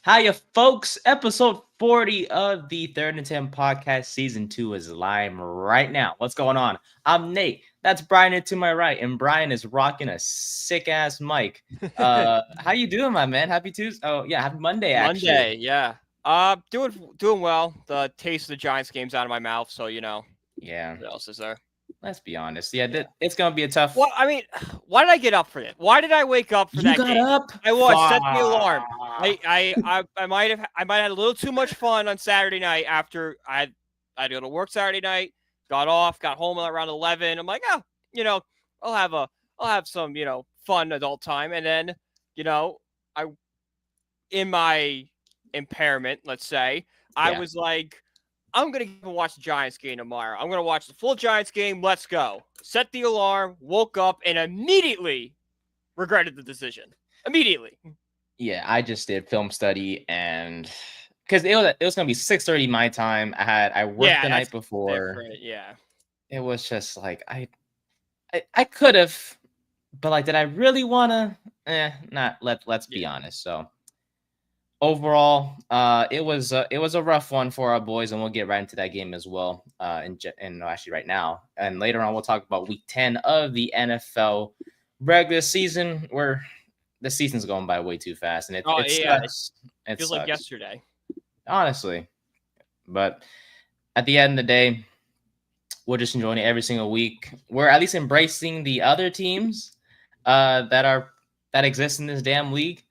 Hiya, folks. Episode 40 of the Third and 10 podcast. Season 2 is live right now. What's going on? I'm Nate. That's Brian to my right, and Brian is rocking a sick-ass mic. How you doing, my man? Happy Tuesday. Oh, yeah, happy Monday, actually. Monday, yeah. Doing well. The taste of the Giants game's out of my mouth, so Yeah, what else is there? let's be honest. Yeah, it's going to be a tough... Well, I mean, why did I get up for it? Why did I wake up for You that got game? up? I set the alarm. I might have had a little too much fun on Saturday night after I had to go to work Saturday night, got home around 11. I'm like, I'll have some, fun adult time. And then, I in my impairment, let's say, I Yeah. was like, I'm going to go watch the Giants game tomorrow. I'm going to watch the full Giants game. Let's go. Set the alarm, woke up, and immediately regretted the decision. Immediately. Yeah, I just did film study, and because it was going to be 6:30 my time. I worked the night before. Different. Yeah. It was just like I could have, but like, did I really want to? Let's be honest. So overall, it was a rough one for our boys, and we'll get right into that game as well. And actually right now, and later on we'll talk about week 10 of the NFL regular season, where the season's going by way too fast, and it sucks. It feels like yesterday, honestly. But at the end of the day, we're just enjoying it every single week. We're at least embracing the other teams that exist in this damn league.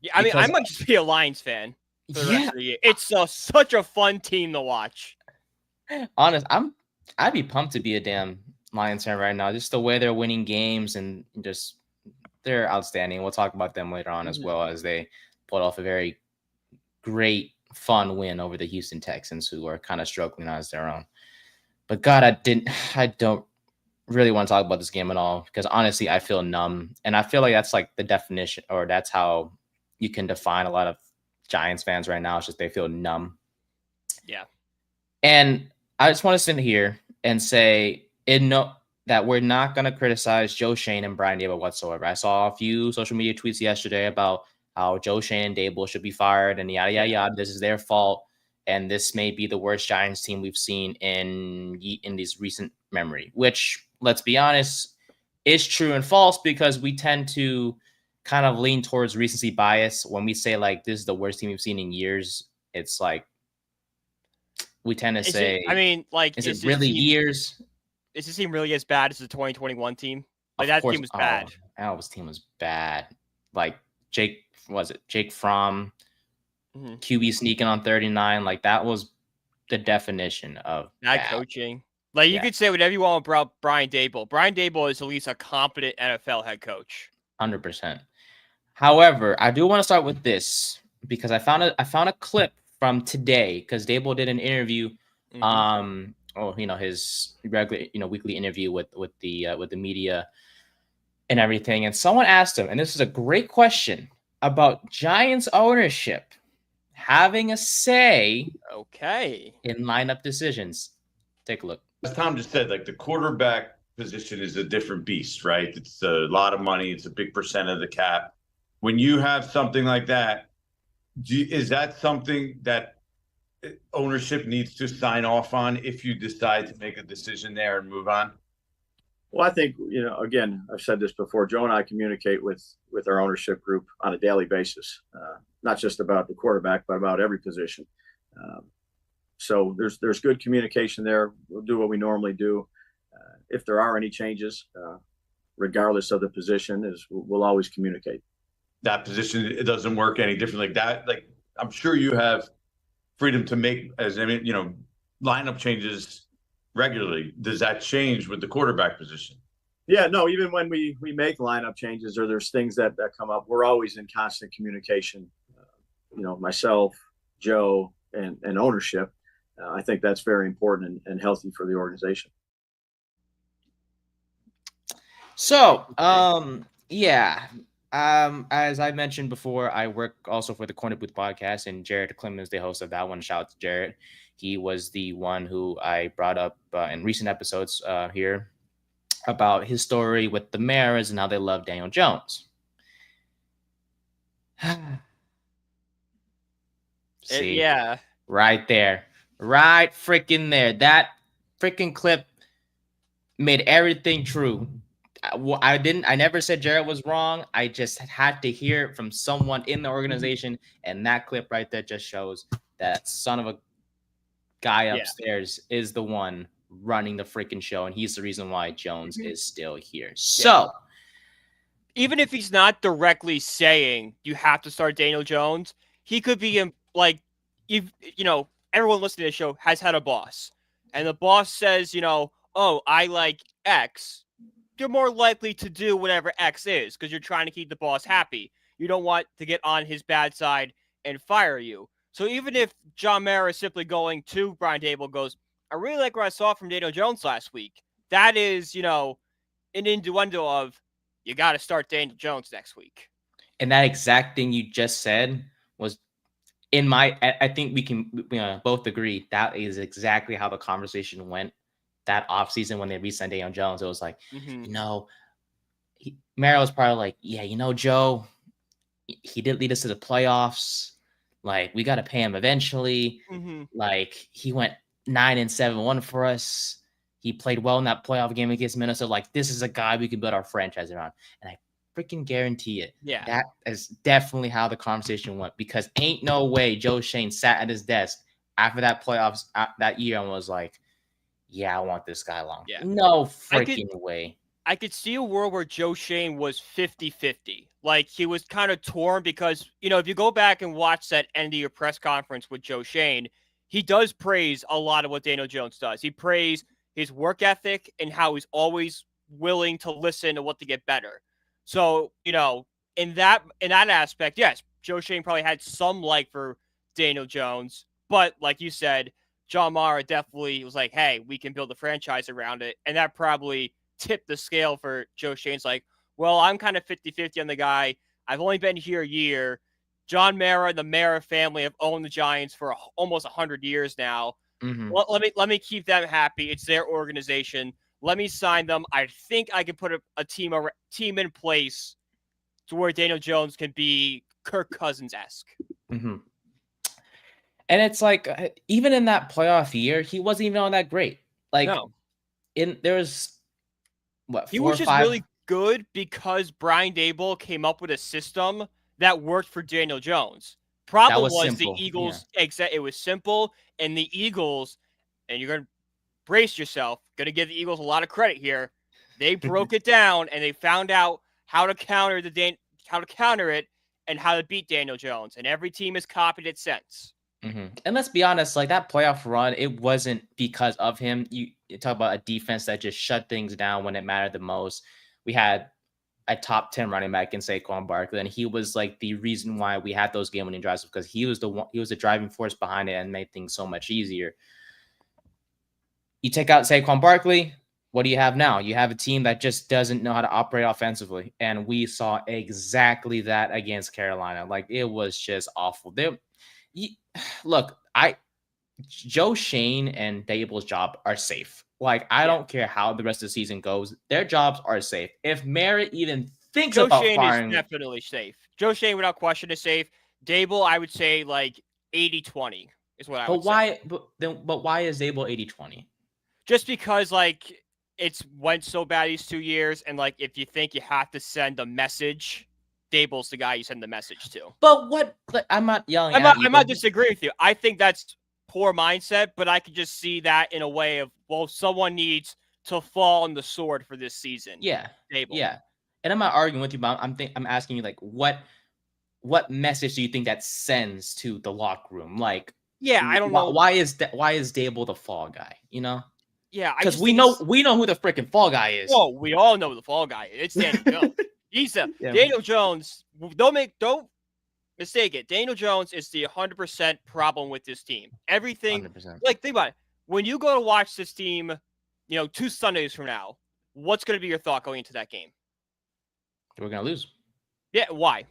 Yeah, I mean, I might just be a Lions fan for the rest of the year. It's such a fun team to watch. I'd be pumped to be a damn Lions fan right now. Just the way they're winning games, and just they're outstanding. We'll talk about them later on as well, as they pulled off a very great, fun win over the Houston Texans, who are kind of struggling as their own. But God, I don't really want to talk about this game at all, because honestly, I feel numb. And I feel like that's like the definition, or that's how you can define a lot of Giants fans right now. It's just they feel numb. Yeah. And I just want to sit here and say that we're not going to criticize Joe Schoen and Brian Daboll whatsoever. I saw a few social media tweets yesterday about how Joe Schoen and Daboll should be fired and yada, yada, yada. This is their fault. And this may be the worst Giants team we've seen in this recent memory, which, let's be honest, is true and false, because we tend to kind of lean towards recency bias. When we say, like, this is the worst team we've seen in years, it's like we tend to say, is it really years? Is this team really as bad as the 2021 team? Like, that team was bad. That team was bad. Like, Jake Fromm, QB sneaking on 39, like that was the definition of bad coaching. Like, you could say whatever you want about Brian Daboll. Brian Daboll is at least a competent NFL head coach. 100%. However, I do want to start with this, because I found a clip from today, because Daboll did an interview, his regular, weekly interview with the media and everything, and someone asked him, and this is a great question, about Giants ownership having a say in lineup decisions. Take a look. As Tom just said, like, the quarterback position is a different beast, right? It's a lot of money. It's a big percent of the cap. When you have something like that, is that something that ownership needs to sign off on if you decide to make a decision there and move on? Well, I think, again, I've said this before, Joe and I communicate with our ownership group on a daily basis, not just about the quarterback, but about every position. So there's good communication there. We'll do what we normally do. If there are any changes, regardless of the position, we'll always communicate. That position, it doesn't work any different like that. Like, I'm sure you have freedom to make, lineup changes regularly. Does that change with the quarterback position? Yeah, no, even when we make lineup changes, or there's things that come up, we're always in constant communication. Myself, Joe, and ownership. I think that's very important and healthy for the organization. So, as I mentioned before, I work also for the Corner Booth podcast, and Jared Clem is the host of that one. Shout out to Jared. He was the one who I brought up in recent episodes here about his story with the Maras and how they love Daniel Jones. See, Yeah. right there, right freaking there. That freaking clip made everything true. I never said Jared was wrong. I just had to hear it from someone in the organization, and that clip right there just shows that son of a guy upstairs is the one running the freaking show, and he's the reason why Jones is still here. So, even if he's not directly saying you have to start Daniel Jones, he could be in, like, you know, everyone listening to the show has had a boss, and the boss says, you know, oh, I like X. You're more likely to do whatever X is because you're trying to keep the boss happy. You don't want to get on his bad side and fire you. So even if John Mara is simply going to Brian Daboll, goes, I really like what I saw from Daniel Jones last week. That is, you know, an innuendo of you got to start Daniel Jones next week. And that exact thing you just said was in my. I think we can both agree that is exactly how the conversation went that offseason when they re-signed Daniel Jones. It was like, you know, Mara was probably like, yeah, you know, Joe, he did lead us to the playoffs. Like, we got to pay him eventually. Like, he went 9-7-1 for us. He played well in that playoff game against Minnesota. Like, this is a guy we can build our franchise around. And I freaking guarantee it. Yeah. That is definitely how the conversation went, because ain't no way Joe Shane sat at his desk after that playoffs that year and was like, yeah, I want this guy long. Yeah. No freaking way. I could see a world where Joe Shane was 50-50. Like, he was kind of torn because, you know, if you go back and watch that end of your press conference with Joe Shane, he does praise a lot of what Daniel Jones does. He praised his work ethic and how he's always willing to listen to what to get better. So, you know, in that aspect, yes, Joe Shane probably had some like for Daniel Jones, but like you said, John Mara definitely was like, hey, we can build a franchise around it. And that probably tipped the scale for Joe Shane's like, well, I'm kind of 50-50 on the guy. I've only been here a year. John Mara and the Mara family have owned the Giants for almost 100 years now. Let me keep them happy. It's their organization. Let me sign them. I think I can put a team in place to where Daniel Jones can be Kirk Cousins-esque. And it's like, even in that playoff year, he wasn't even all that great. Like, no. There was, what, he was just really good because Brian Daboll came up with a system that worked for Daniel Jones. Problem was the Eagles, it was simple, and the Eagles, and you're going to brace yourself, going to give the Eagles a lot of credit here. They broke it down, and they found out how to counter it and how to beat Daniel Jones, and every team has copied it since. And let's be honest, like, that playoff run, it wasn't because of him. You talk about a defense that just shut things down when it mattered the most. We had a top 10 running back in Saquon Barkley, and he was like the reason why we had those game-winning drives, because he was the driving force behind it and made things so much easier. You take out Saquon Barkley, what do you have now? You have a team that just doesn't know how to operate offensively, and we saw exactly that against Carolina. Like, it was just awful. Look, Joe Shane and Daboll's job are safe. Like, I don't care how the rest of the season goes. Their jobs are safe. If Merritt even thinks about firing... Joe Shane is definitely safe. Joe Shane, without question, is safe. Daboll, I would say, like, 80-20 is what I would say. But why is Daboll 80-20? Just because, like, it's went so bad these 2 years, and, like, if you think you have to send a message... Daboll's the guy you send the message to. But what? I'm not yelling at you. I'm not disagreeing with you. I think that's poor mindset, but I could just see that in a way of, well, someone needs to fall on the sword for this season. Yeah, Daboll. Yeah. And I'm not arguing with you, but I'm asking you, like, what message do you think that sends to the locker room? Like, yeah, I don't know. Why is Daboll the fall guy? You know? Yeah, because we know who the freaking fall guy is. Oh, we all know who the fall guy is. It's Daniel Jones. Daniel Jones. Don't mistake it. Daniel Jones is the 100% problem with this team. Everything, 100%. Like, think about it. When you go to watch this team, 2 Sundays from now, what's going to be your thought going into that game? We're going to lose. Yeah, why?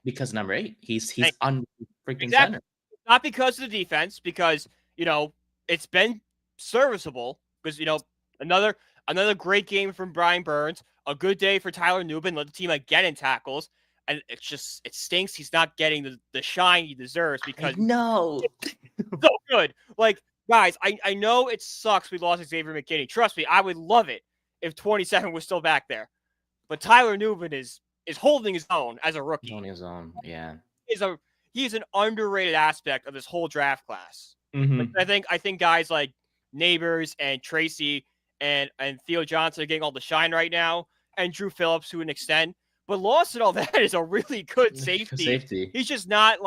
Because number 8, he's on freaking center. Not because of the defense, because, it's been serviceable. Because, another great game from Brian Burns, a good day for Tyler Newman, led the team again in tackles. And it stinks. He's not getting the shine he deserves because no, so good. Like, guys, I know it sucks we lost Xavier McKinney. Trust me, I would love it if 27 was still back there. But Tyler Newman is holding his own as a rookie. Holding his own, yeah. He's an underrated aspect of this whole draft class. Like, I think guys like Neighbors and Tracy and Theo Johnson are getting all the shine right now, and Drew Phillips to an extent. But lost in all that is a really good safety. He's just not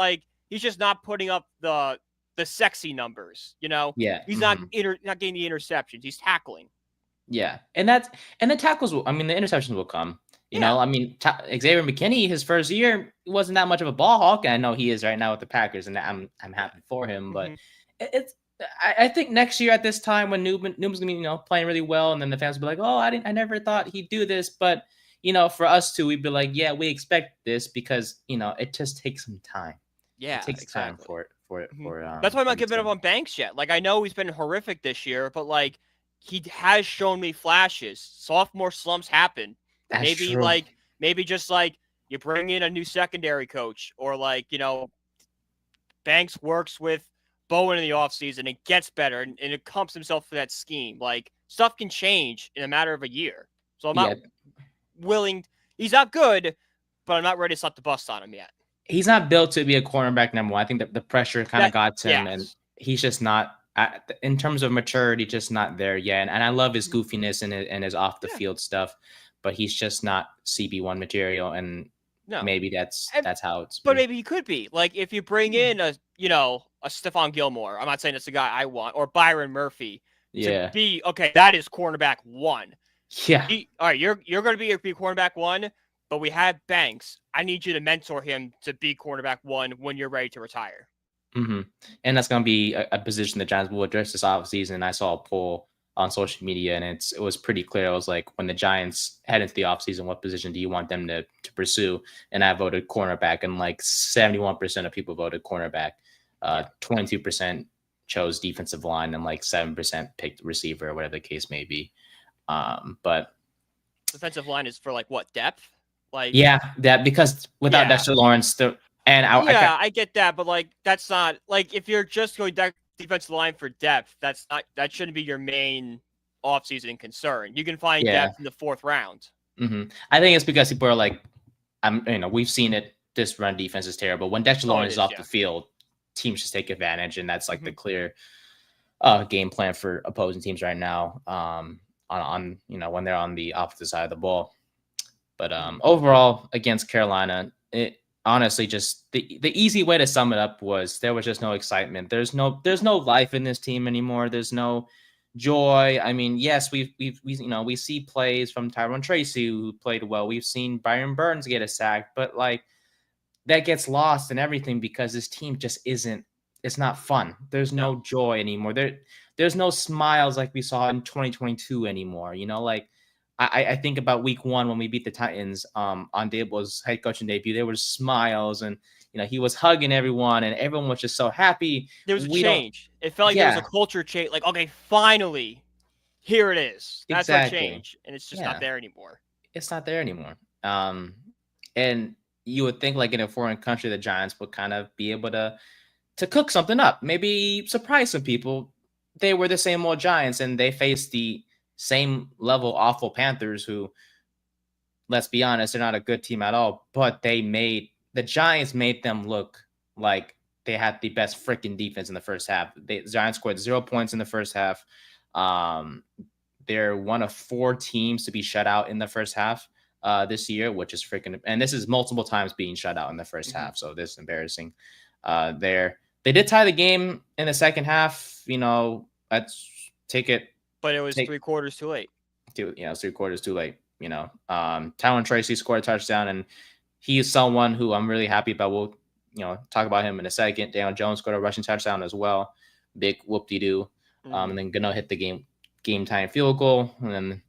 putting up the sexy numbers, you know? Yeah. He's not getting the interceptions. He's tackling. Yeah. And the tackles the interceptions will come. You know, I mean, Xavier McKinney, his first year wasn't that much of a ball hawk. And I know he is right now with the Packers, and I'm happy for him. But I think next year at this time when Newman's gonna be, you know, playing really well, and then the fans will be like, oh, I never thought he'd do this. But, you know, for us too, we'd be like, yeah, we expect this because, you know, it just takes some time. Yeah, it takes time for it. That's why I'm not giving up on Banks yet. Like, I know he's been horrific this year, but like he has shown me flashes. Sophomore slumps happen. That's maybe true. maybe just like you bring in a new secondary coach, or like, you know, Banks works with Bowen in the offseason and gets better and it comps himself for that scheme. Like, stuff can change in a matter of a year. So I'm not willing. He's not good, but I'm not ready to slap the bust on him yet. He's not built to be a cornerback number one. I think that the pressure kind of got to him, and he's just not, in terms of maturity, just not there yet. And I love his goofiness and his off the field stuff, but he's just not CB1 material. And maybe that's how it's. But maybe he could be. Like, if you bring in a Stephon Gilmore, I'm not saying that's the guy I want, or Byron Murphy to be, okay, that is cornerback one. Yeah. All right, you're going to be cornerback one, but we have Banks. I need you to mentor him to be cornerback one when you're ready to retire. And that's going to be a position the Giants will address this offseason. I saw a poll on social media, and it was pretty clear. I was like, when the Giants head into the offseason, what position do you want them to pursue? And I voted cornerback, and like 71% of people voted cornerback. 22% chose defensive line, and like 7% picked receiver, or whatever the case may be. But defensive line is for like what, depth? Like, that because without Dexter Lawrence, I get that, but like that's not like, if you're just going defensive line for depth, that shouldn't be your main offseason concern. You can find depth in the 4th round. I think it's because people are like, we've seen it. This run defense is terrible. When Dexter Lawrence is off the field, teams just take advantage, and that's like the clear game plan for opposing teams right now. On when they're on the opposite side of the ball. But overall, against Carolina, it honestly just the easy way to sum it up was there was just no excitement. There's no life in this team anymore. There's no joy. I mean, yes, we see plays from Tyrone Tracy who played well. We've seen Byron Burns get a sack, but like that gets lost in everything because this team just isn't. It's not fun. There's no joy anymore. There's no smiles like we saw in 2022 anymore. You know, like I think about week 1 when we beat the Titans on Daboll's head coaching debut. There were smiles, and he was hugging everyone, and everyone was just so happy. There was a change. It felt like there was a culture change. Like, okay, finally, here it is. That's what changed, and it's just not there anymore. It's not there anymore. And you would think, like, in a foreign country, the Giants would kind of be able to cook something up, maybe surprise some people. They were the same old Giants, and they faced the same level awful Panthers who, let's be honest, they're not a good team at all, but the Giants made them look like they had the best freaking defense in the first half. The Giants scored 0 points in the first half. They're one of 4 teams to be shut out in the first half this year, which is freaking, and this is multiple times being shut out in the first half. So this is embarrassing. They did tie the game in the second half. Let's take it. But it was 3 quarters too late. It was 3 quarters too late. Tyrone Tracy scored a touchdown, and he is someone who I'm really happy about. We'll, talk about him in a second. Daniel Jones scored a rushing touchdown as well. Big whoop-de-doo. And then Gano hit the game time field goal. And then,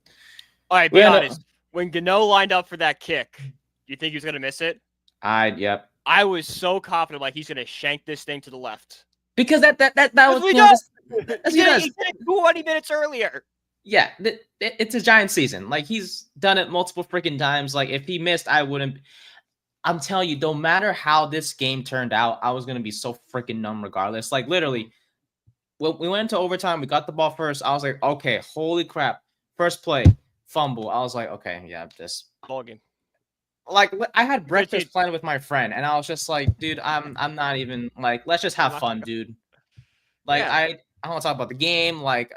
all right, be honest. When Gano lined up for that kick, do you think he was going to miss it? Yep. I was so confident, like, he's going to shank this thing to the left. Because that was he did it 20 minutes earlier. Yeah, it's a Giant season. Like, he's done it multiple freaking times. Like, if he missed, I wouldn't. I'm telling you, no matter how this game turned out, I was gonna be so freaking numb regardless. Like literally, when we went into overtime, we got the ball first. I was like, okay, holy crap. First play, fumble. I was like, okay, yeah, this Ball game. like I had breakfast planned with my friend, and I was just like, dude, I'm not even like, let's just have fun, dude. Like Yeah. I don't want to talk about the game. Like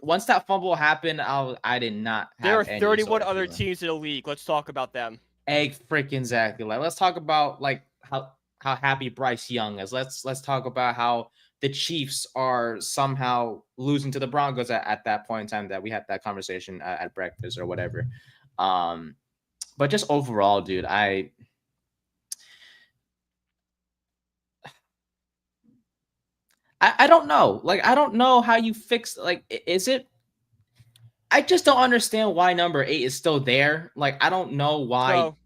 once that fumble happened, I did not have There are any 31 sort of other feeling. teams in the league. Let's talk about them. Freaking exactly. Like let's talk about like how happy Bryce Young is. Let's talk about how the Chiefs are somehow losing to the Broncos at that point in time that we had that conversation at breakfast or whatever. But just overall, dude, I don't know. Like I don't know how you fix. Like is it? I just don't understand why number 8 is still there. Like I don't know why. So,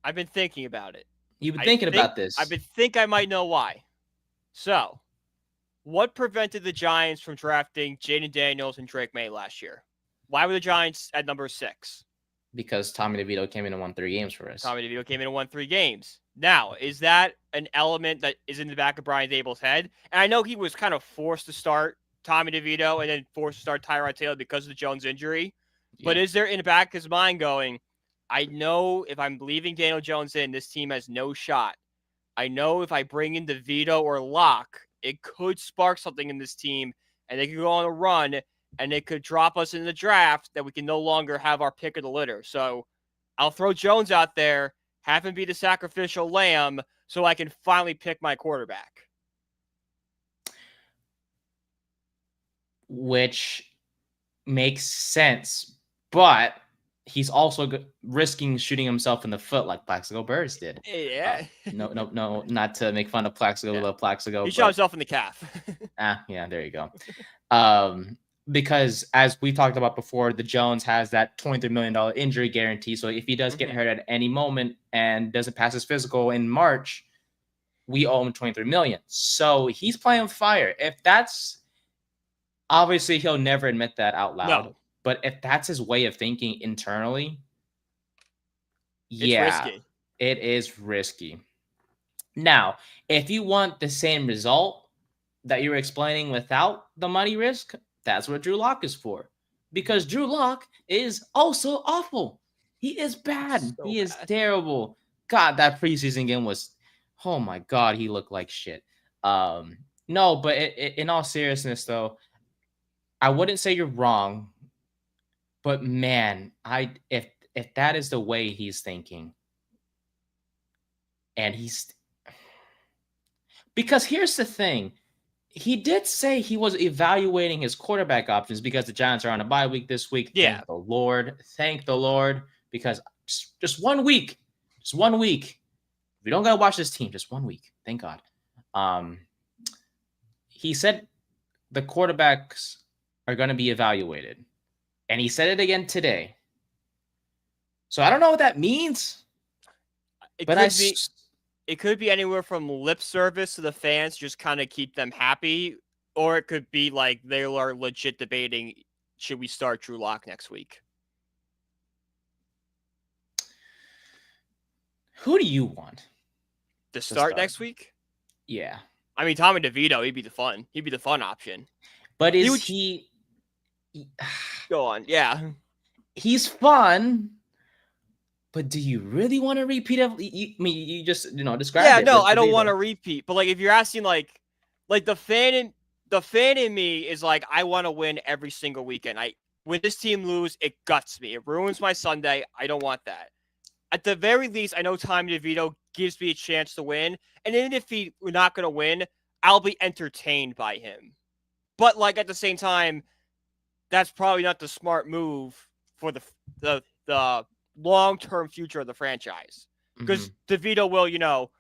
I've been thinking about it. You've been thinking about this. I might know why. So, what prevented the Giants from drafting Jaden Daniels and Drake May last year? Why were the Giants at number 6? Because Tommy DeVito came in and won 3 games for us. Tommy DeVito came in and won 3 games. Now, is that an element that is in the back of Brian Daboll's head? And I know he was kind of forced to start Tommy DeVito and then forced to start Tyrod Taylor because of the Jones injury. Yeah. But is there in the back of his mind going, I know if I'm leaving Daniel Jones in, this team has no shot. I know if I bring in DeVito or Locke, it could spark something in this team and they could go on a run and it could drop us in the draft that we can no longer have our pick of the litter. So I'll throw Jones out there, have him be the sacrificial lamb so I can finally pick my quarterback. Which makes sense, but he's also risking shooting himself in the foot like Plaxico Burress did. Yeah. No, not to make fun of Plaxico. We love Plaxico. He shot himself in the calf. Yeah, there you go. Because as we talked about before, the Jones has that $23 million injury guarantee. So if he does get hurt at any moment and doesn't pass his physical in March, we owe him $23 million. So he's playing fire. If that's obviously he'll never admit that out loud. No. But if that's his way of thinking internally, yeah, risky. It is risky. Now, if you want the same result that you were explaining without the money risk, that's what Drew Lock is for. Because Drew Lock is also awful. He is bad. He is terrible. God, that preseason game was, oh my God, he looked like shit. No, but in all seriousness, though, I wouldn't say you're wrong. But man, if that is the way he's thinking, and because here's the thing, he did say he was evaluating his quarterback options because the Giants are on a bye week this week. Yeah. Thank the Lord, because just 1 week. We don't gotta watch this team, just 1 week. Thank God. He said the quarterbacks are going to be evaluated. And he said it again today. So I don't know what that means. It could be anywhere from lip service to the fans, just kind of keep them happy. Or it could be like they are legit debating, should we start Drew Lock next week? Who do you want to start next week? Yeah. I mean, Tommy DeVito, he'd be the fun option. But he go on, yeah. He's fun, but do you really want to repeat it? You just describe it. Yeah, no, I don't want to repeat. But like, if you're asking, like the fan in me is like, I want to win every single weekend. When this team lose, it guts me. It ruins my Sunday. I don't want that. At the very least, I know Tommy DeVito gives me a chance to win, and even if we're not going to win, I'll be entertained by him. But like at the same time, that's probably not the smart move for the long-term future of the franchise. Because DeVito will,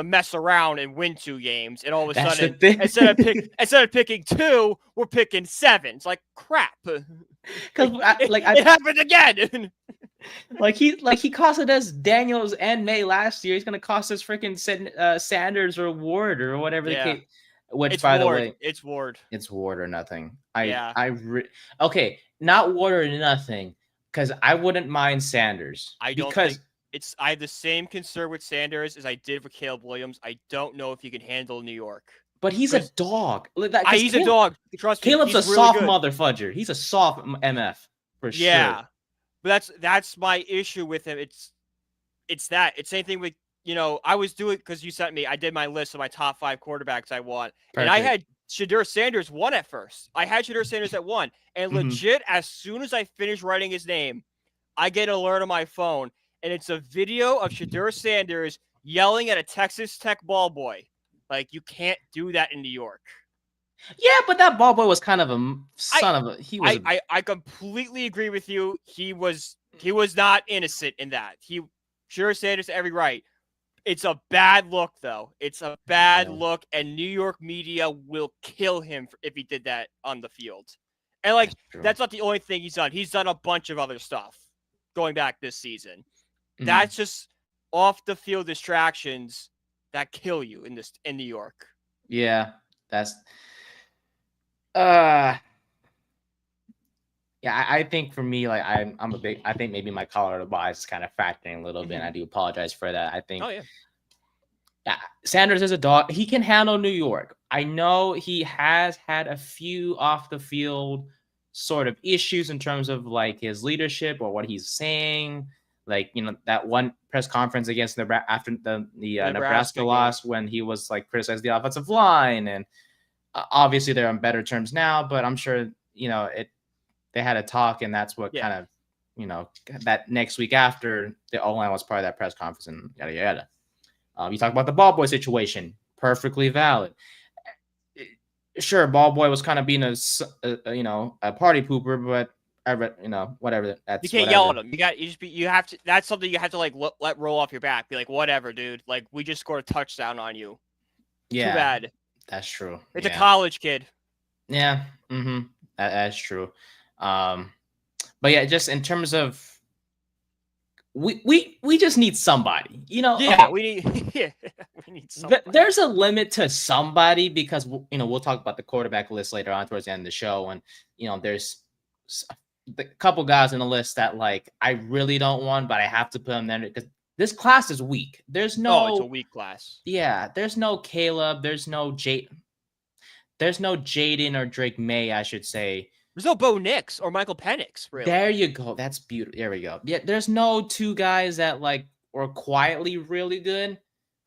mess around and win 2 games, and all of a sudden, instead of picking 2, we're picking 7. It's like crap. Because it happened again. he costed us Daniels and May last year. He's gonna cost us freaking Sanders or Ward or whatever the case. Which, it's by Ward. the way, it's Ward. It's Ward or nothing. Okay, not Ward or nothing, because I wouldn't mind Sanders. I have the same concern with Sanders as I did for Caleb Williams. I don't know if he can handle New York. But he's a dog. He's a dog. Trust me. Caleb's he's a really soft good. mother fudger. He's a soft MF for Yeah. sure. But that's my issue with him. It's that. It's same thing with, I was doing, because you sent me, I did my list of my top 5 quarterbacks I want. Perfect. And I had Shedeur Sanders 1 at first. I had Shedeur Sanders at 1. And legit, as soon as I finished writing his name, I get an alert on my phone. And it's a video of Shedeur Sanders yelling at a Texas Tech ball boy. Like, you can't do that in New York. Yeah, but that ball boy was kind of a son of a. I completely agree with you. He was not innocent in that. Shedeur Sanders every right. It's a bad look, though. It's a bad look, and New York media will kill him if he did that on the field. And that's not the only thing he's done. He's done a bunch of other stuff going back this season. That's just off the field distractions that kill you in New York. Yeah, that's yeah, I think for me, like I think maybe my Colorado bias is kind of factoring a little bit. I do apologize for that. I think yeah, Sanders is a dog. He can handle New York. I know he has had a few off the field sort of issues in terms of like his leadership or what he's saying. Like, that one press conference against Nebraska after the Nebraska loss when he was like criticized the offensive line. And obviously they're on better terms now, but I'm sure, they had a talk, and that's what kind of, that next week after the O-line was part of that press conference and yada, yada. You talk about the ball boy situation, perfectly valid. Sure, ball boy was kind of being a party pooper, but whatever. You can't yell at him. You have to. That's something you have to let roll off your back. Be like, whatever, dude. Like, we just scored a touchdown on you. Yeah, too bad. That's true. It's a college kid. Yeah. That's true. But yeah, just in terms of we just need somebody. Yeah, we need somebody. There's a limit to somebody because we'll talk about the quarterback list later on towards the end of the show, and there's a couple guys in the list that like I really don't want, but I have to put them there because this class is weak. There's no. It's a weak class. Yeah, there's no Caleb. There's no Jaden or Drake May, I should say. There's no Bo Nix or Michael Penix, really. There you go. That's beautiful. There we go. Yeah, there's no 2 guys that like were quietly really good,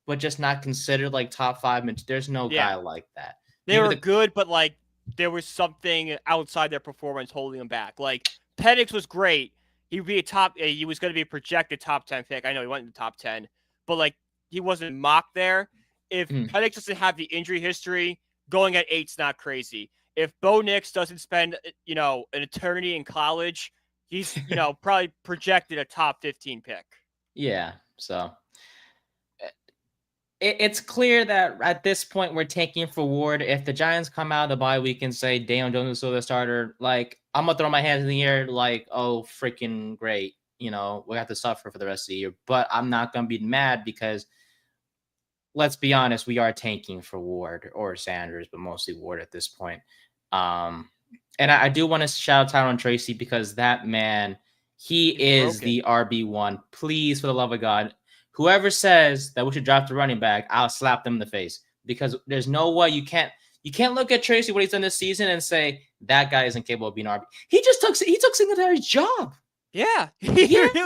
but just not considered like top 5. There's no guy like that. They were good, but like there was something outside their performance holding them back. Like Penix was great. He was going to be a projected top 10 pick. I know he went in the top 10, but like he wasn't mocked there. If Penix doesn't have the injury history, going at 8's not crazy. If Bo Nix doesn't spend, an eternity in college, he's, probably projected a top 15 pick. Yeah. So it's clear that at this point we're taking for Ward. If the Giants come out of the bye week and say Daniel Jones is still the starter, like I'm gonna throw my hands in the air, like, oh, freaking great. We have to suffer for the rest of the year, but I'm not gonna be mad because let's be honest, we are tanking for Ward or Sanders, but mostly Ward at this point. And I do want to shout out Tyrone Tracy because that man, he's broken. The RB1. Please, for the love of God, whoever says that we should draft a running back, I'll slap them in the face because there's no way you can't look at Tracy, what he's done this season, and say that guy isn't capable of being RB. He took Singletary's job. Yeah, he did.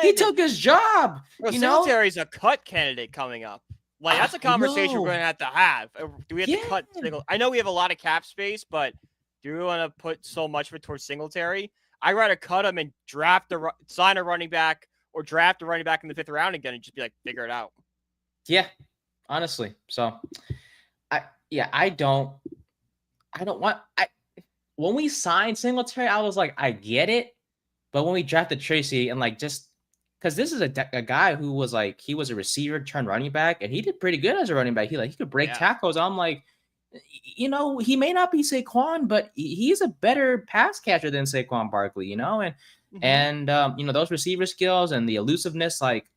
He took his job. Bro, Singletary's a cut candidate coming up. Like, that's a conversation we're going to have. Do we have to cut Singletary? I know we have a lot of cap space, but do we want to put so much of it towards Singletary? I'd rather cut him and sign a running back or draft a running back in the 5th round again and just be like, figure it out. Yeah, honestly. So, when we signed Singletary, I was like, I get it. But when we drafted Tracy and like just because this is a guy who was like, he was a receiver turned running back, and he did pretty good as a running back. He could break tackles. I'm like, he may not be Saquon, but he's a better pass catcher than Saquon Barkley, and those receiver skills and the elusiveness, like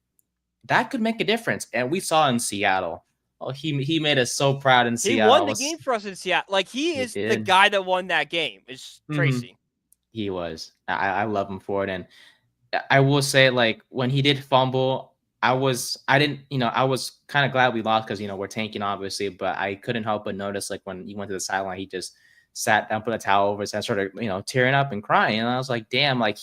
that could make a difference. And we saw in Seattle. Oh, he made us so proud in Seattle. He won the game for us in Seattle. Like he is the guy that won that game. Is Tracy. He was. I love him for it. And I will say, like, when he did fumble, I was kind of glad we lost because we're tanking obviously, but I couldn't help but notice like when he went to the sideline, he just sat down, put a towel over his head, started tearing up and crying, and I was like, damn, like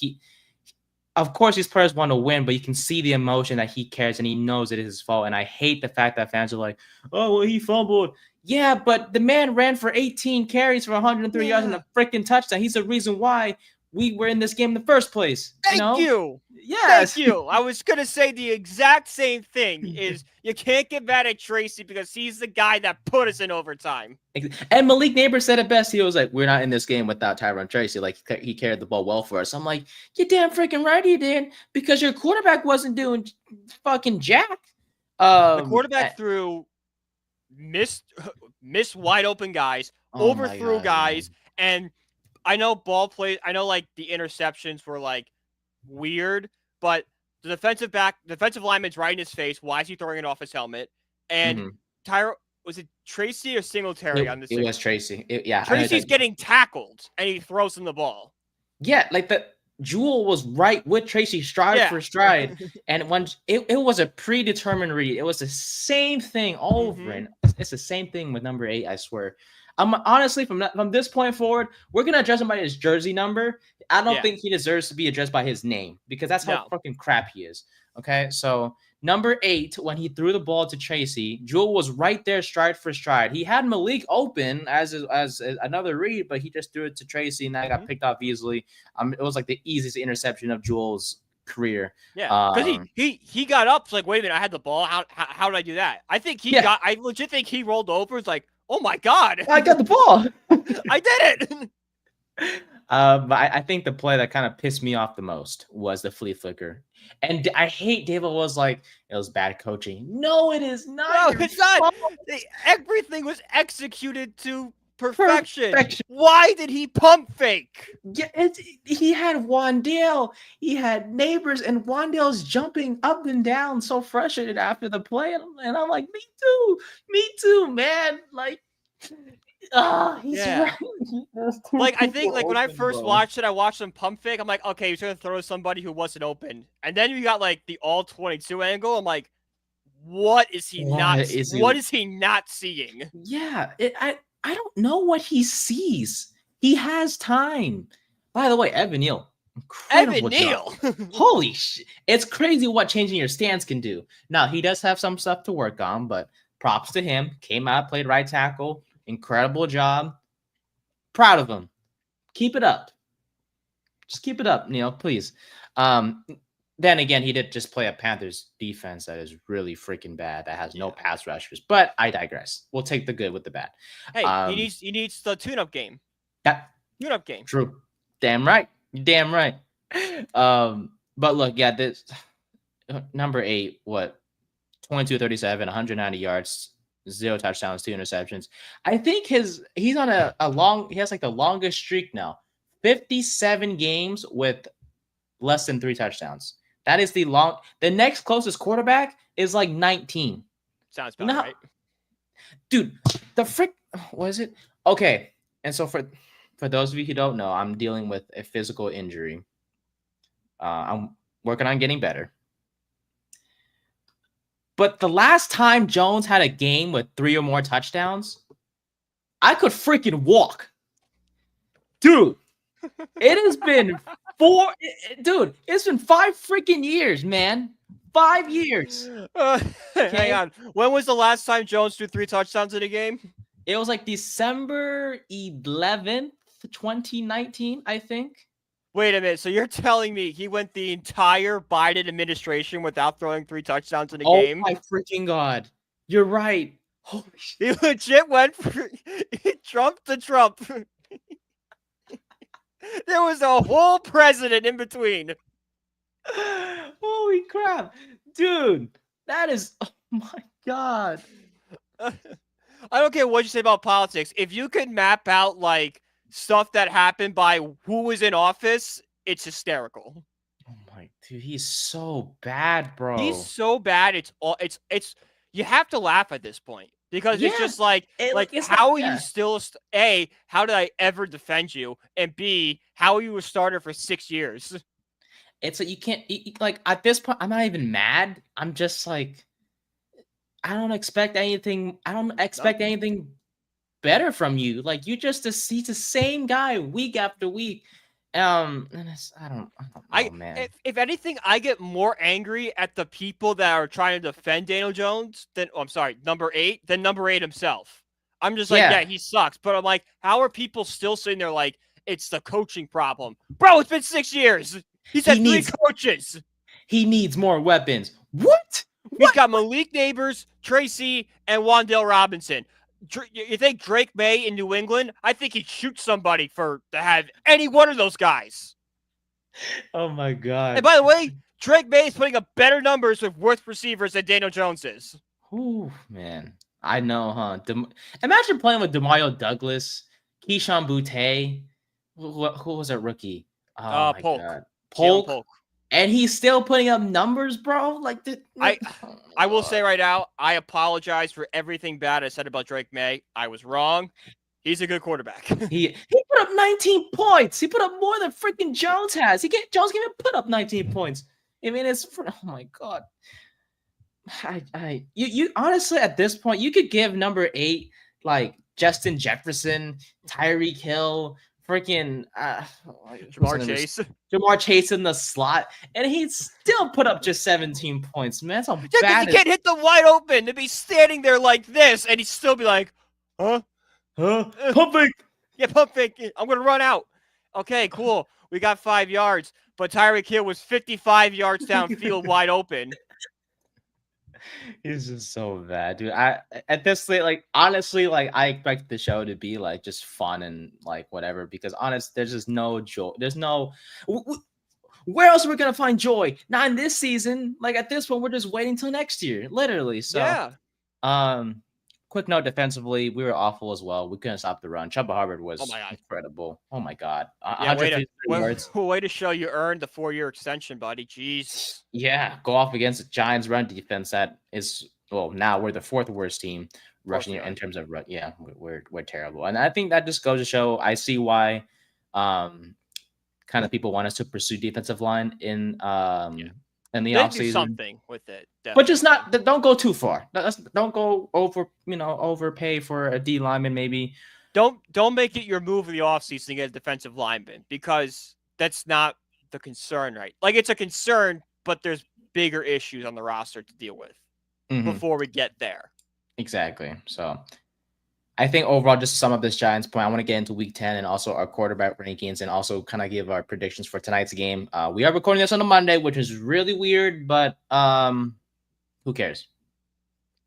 of course these players want to win, but you can see the emotion that he cares and he knows it is his fault. And I hate the fact that fans are like, oh well, he fumbled. Yeah, but the man ran for 18 carries for 103 yards and a freaking touchdown. He's the reason why we were in this game in the first place. Thank you. Yes. Thank you. I was going to say the exact same thing is you can't get mad at Tracy because he's the guy that put us in overtime. And Malik Neighbor said it best. He was like, we're not in this game without Tyron Tracy. Like, he carried the ball well for us. I'm like, you damn freaking right he did because your quarterback wasn't doing fucking jack. The quarterback threw missed wide open guys, overthrew guys, and I know like the interceptions were like weird, but the defensive lineman's right in his face. Why is he throwing it off his helmet? And was it Tracy or Singletary on this? It was Tracy. Tracy's getting tackled and he throws him the ball. Yeah, like Jewel was right with Tracy stride for stride. And when it was a predetermined read, it was the same thing over. And it's the same thing with number 8, I swear. Honestly, from this point forward, we're going to address him by his jersey number. I don't think he deserves to be addressed by his name because that's how fucking crap he is. Okay, so number 8, when he threw the ball to Tracy, Jewel was right there stride for stride. He had Malik open as another read, but he just threw it to Tracy, and that got picked off easily. It was like the easiest interception of Jewel's career. Yeah, because he got up. It's like, wait a minute, I had the ball. How did I do that? I think I legit think he rolled over. It's like, oh my god, I got the ball. I did it. But I think the play that kind of pissed me off the most was the flea flicker. And I hate David was like, it was bad coaching. No, it is not. No, it's not. Everything was executed to perfection. Why did he pump fake? Yeah, he had Wandale. He had Neighbors, and Wandale's jumping up and down so frustrated after the play. And I'm like, me too, man. Like, he's right. Like, I think like when I first watched it, I watched him pump fake. I'm like, okay, he's gonna throw somebody who wasn't open, and then you got like the all 22 angle. I'm like, what is he not seeing? Yeah, I don't know what he sees. He has time. By the way, Evan Neal. Holy shit. It's crazy what changing your stance can do. Now, he does have some stuff to work on, but props to him. Came out, played right tackle. Incredible job. Proud of him. Keep it up. Just keep it up, Neil, please. Then again, he did just play a Panthers defense that is really freaking bad. That has no pass rushers. But I digress. We'll take the good with the bad. Hey, he needs the tune-up game. Tune-up game. True. Damn right. Damn right. But look, this number 8, 22-37, 190 yards, 0 touchdowns, 2 interceptions. I think he's on he has like the longest streak now. 57 games with less than 3 touchdowns. That is the next closest quarterback is like 19. Sounds about right. Dude, was it? Okay. And so for those of you who don't know, I'm dealing with a physical injury. I'm working on getting better. But the last time Jones had a game with 3 or more touchdowns, I could freaking walk. Dude, it has been it's been 5 freaking years, man. 5 years. Hang on. When was the last time Jones threw 3 touchdowns in a game? It was like December 11th, 2019, I think. Wait a minute. So you're telling me he went the entire Biden administration without throwing 3 touchdowns in a game? Oh my freaking God. You're right. Holy shit. He legit went Trump to Trump. There was a whole president in between. Holy crap. Dude, that is, oh my God. I don't care what you say about politics. If you could map out like stuff that happened by who was in office, it's hysterical. Oh my dude, he's so bad, bro. He's so bad. It's you have to laugh at this point because it's just like how are you still A, how did I ever defend you? And B, how are you a starter for 6 years? it's like you can't like at this point. I'm not even mad. I'm just like I don't expect anything. I don't expect anything better from you. Like you just see the same guy week after week. And I don't know, man. If anything, I get more angry at the people that are trying to defend Daniel Jones than number 8 than number 8 himself. I'm just like, yeah, he sucks. But I'm like, how are people still sitting there like it's the coaching problem? Bro, it's been 6 years. He's had 3 coaches. He needs more weapons. What? He's got Malik Neighbors, Tracy, and Wan'Dale Robinson. You think Drake May in New England? I think he'd shoot somebody to have any one of those guys. Oh, my God. And by the way, Drake May is putting up better numbers with worth receivers than Daniel Jones is. Ooh, man. I know, huh? Imagine playing with DeMario Douglas, Keyshawn Boutte. Who was that rookie? Oh, my God. Polk. And he's still putting up numbers, bro. I will say right now, I apologize for everything bad I said about Drake May. I was wrong. He's a good quarterback. he put up 19 points. He put up more than freaking Jones has. Jones can't even put up 19 points. I mean, oh my God. You honestly at this point you could give number 8 like Justin Jefferson, Tyreek Hill, freaking Jamar Chase in the slot, and he'd still put up just 17 points. Man, that's how bad. You can't hit them wide open to be standing there like this, and he'd still be like, pump fake. Yeah, pump fake. I'm gonna run out. Okay, cool. We got 5 yards, but Tyreek Hill was 55 yards downfield wide open. He's just so bad, dude. At this rate, like honestly, like I expect the show to be like just fun and like whatever. Because there's just no joy. There's no. Where else are we gonna find joy? Not in this season. Like at this point, we're just waiting till next year, literally. So yeah. Quick note defensively, we were awful as well. We couldn't stop the run. Chuba Hubbard was incredible. Oh my God. Way to show you earned the 4-year extension, buddy. Jeez. Yeah, go off against the Giants run defense that is now we're the 4th worst team rushing in terms of run. Yeah, we're terrible. And I think that just goes to show I see why kind of people want us to pursue defensive line in the offseason. Do something with it. Definitely. But just don't go too far. Don't go overpay for a D lineman maybe. Don't make it your move of the offseason to get a defensive lineman because that's not the concern, right? Like it's a concern, but there's bigger issues on the roster to deal with before we get there. Exactly. So I think overall, just to sum up this Giants point, I want to get into week 10 and also our quarterback rankings and also kind of give our predictions for tonight's game. We are recording this on a Monday, which is really weird, but who cares?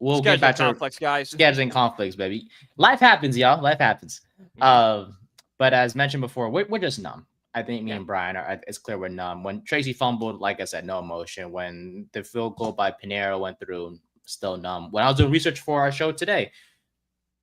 We'll get back to conflicts, guys. Scheduling conflicts, baby. Life happens, y'all. Life happens. But as mentioned before, we're just numb. I think me and Brian it's clear we're numb. When Tracy fumbled, like I said, no emotion. When the field goal by Pinheiro went through, still numb. When I was doing research for our show today,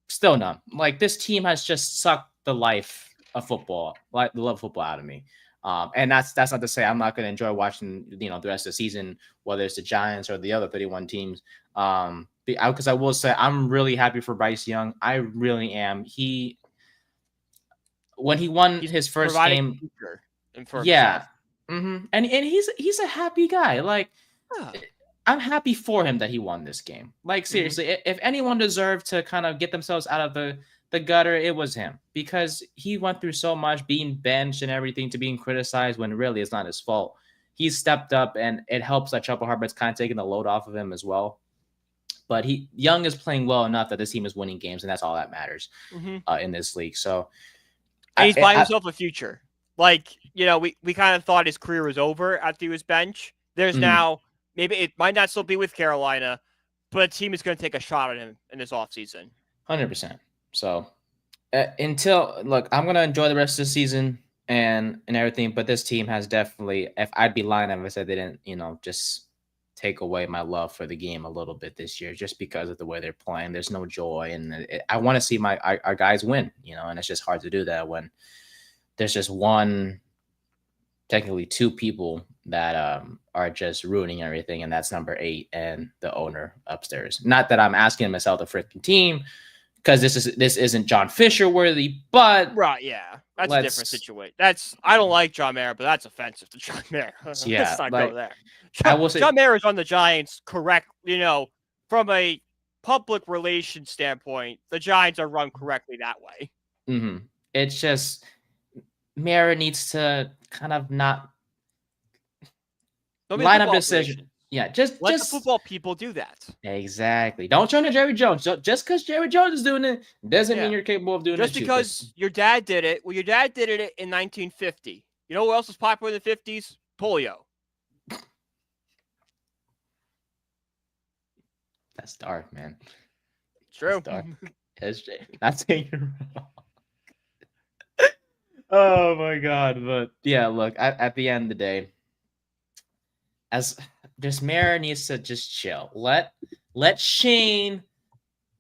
still numb. Like this team has just sucked the life of football, like the love of football out of me. And that's not to say I'm not going to enjoy watching, the rest of the season, whether it's the Giants or the other 31 teams. Because I will say I'm really happy for Bryce Young. I really am. When he won his first game, and he's a happy guy. Like I'm happy for him that he won this game. Like seriously, if anyone deserved to kind of get themselves out of the gutter, it was him, because he went through so much, being benched and everything, to being criticized when really it's not his fault. He stepped up, and it helps that Chuba Hubbard's kind of taking the load off of him as well. But Young is playing well enough that this team is winning games, and that's all that matters in this league. So, and he's buying himself a future. Like, we kind of thought his career was over after he was bench. There's now, maybe it might not still be with Carolina, but a team is going to take a shot at him in this offseason. 100%. So, I'm going to enjoy the rest of the season and everything, but this team has definitely, if I'd be lying if I said they didn't, just take away my love for the game a little bit this year, just because of the way they're playing. There's no joy, and I want to see our guys win, and it's just hard to do that when there's just technically two people that are just ruining everything, and that's number 8 and the owner upstairs. Not that I'm asking him to sell the freaking team, because this isn't John Fisher worthy, but right, yeah. That's a different situation. I don't like John Mara, but that's offensive to John Mara. Yeah, let's not go there. I will say, John Mara is on the Giants correct. From a public relations standpoint, the Giants are run correctly that way. Mm-hmm. It's just Mara needs to kind of not line up decision. Yeah, just let the football people do that. Exactly. Don't turn to Jerry Jones. Just because Jerry Jones is doing it doesn't mean you're capable of doing it. Just because your dad did it. Well, your dad did it in 1950. You know what else was popular in the 50s? Polio. That's dark, man. True. That's dark. Not saying you're wrong. Oh my God. But yeah, look, at the end of the day, Mara needs to just chill. Let Shane.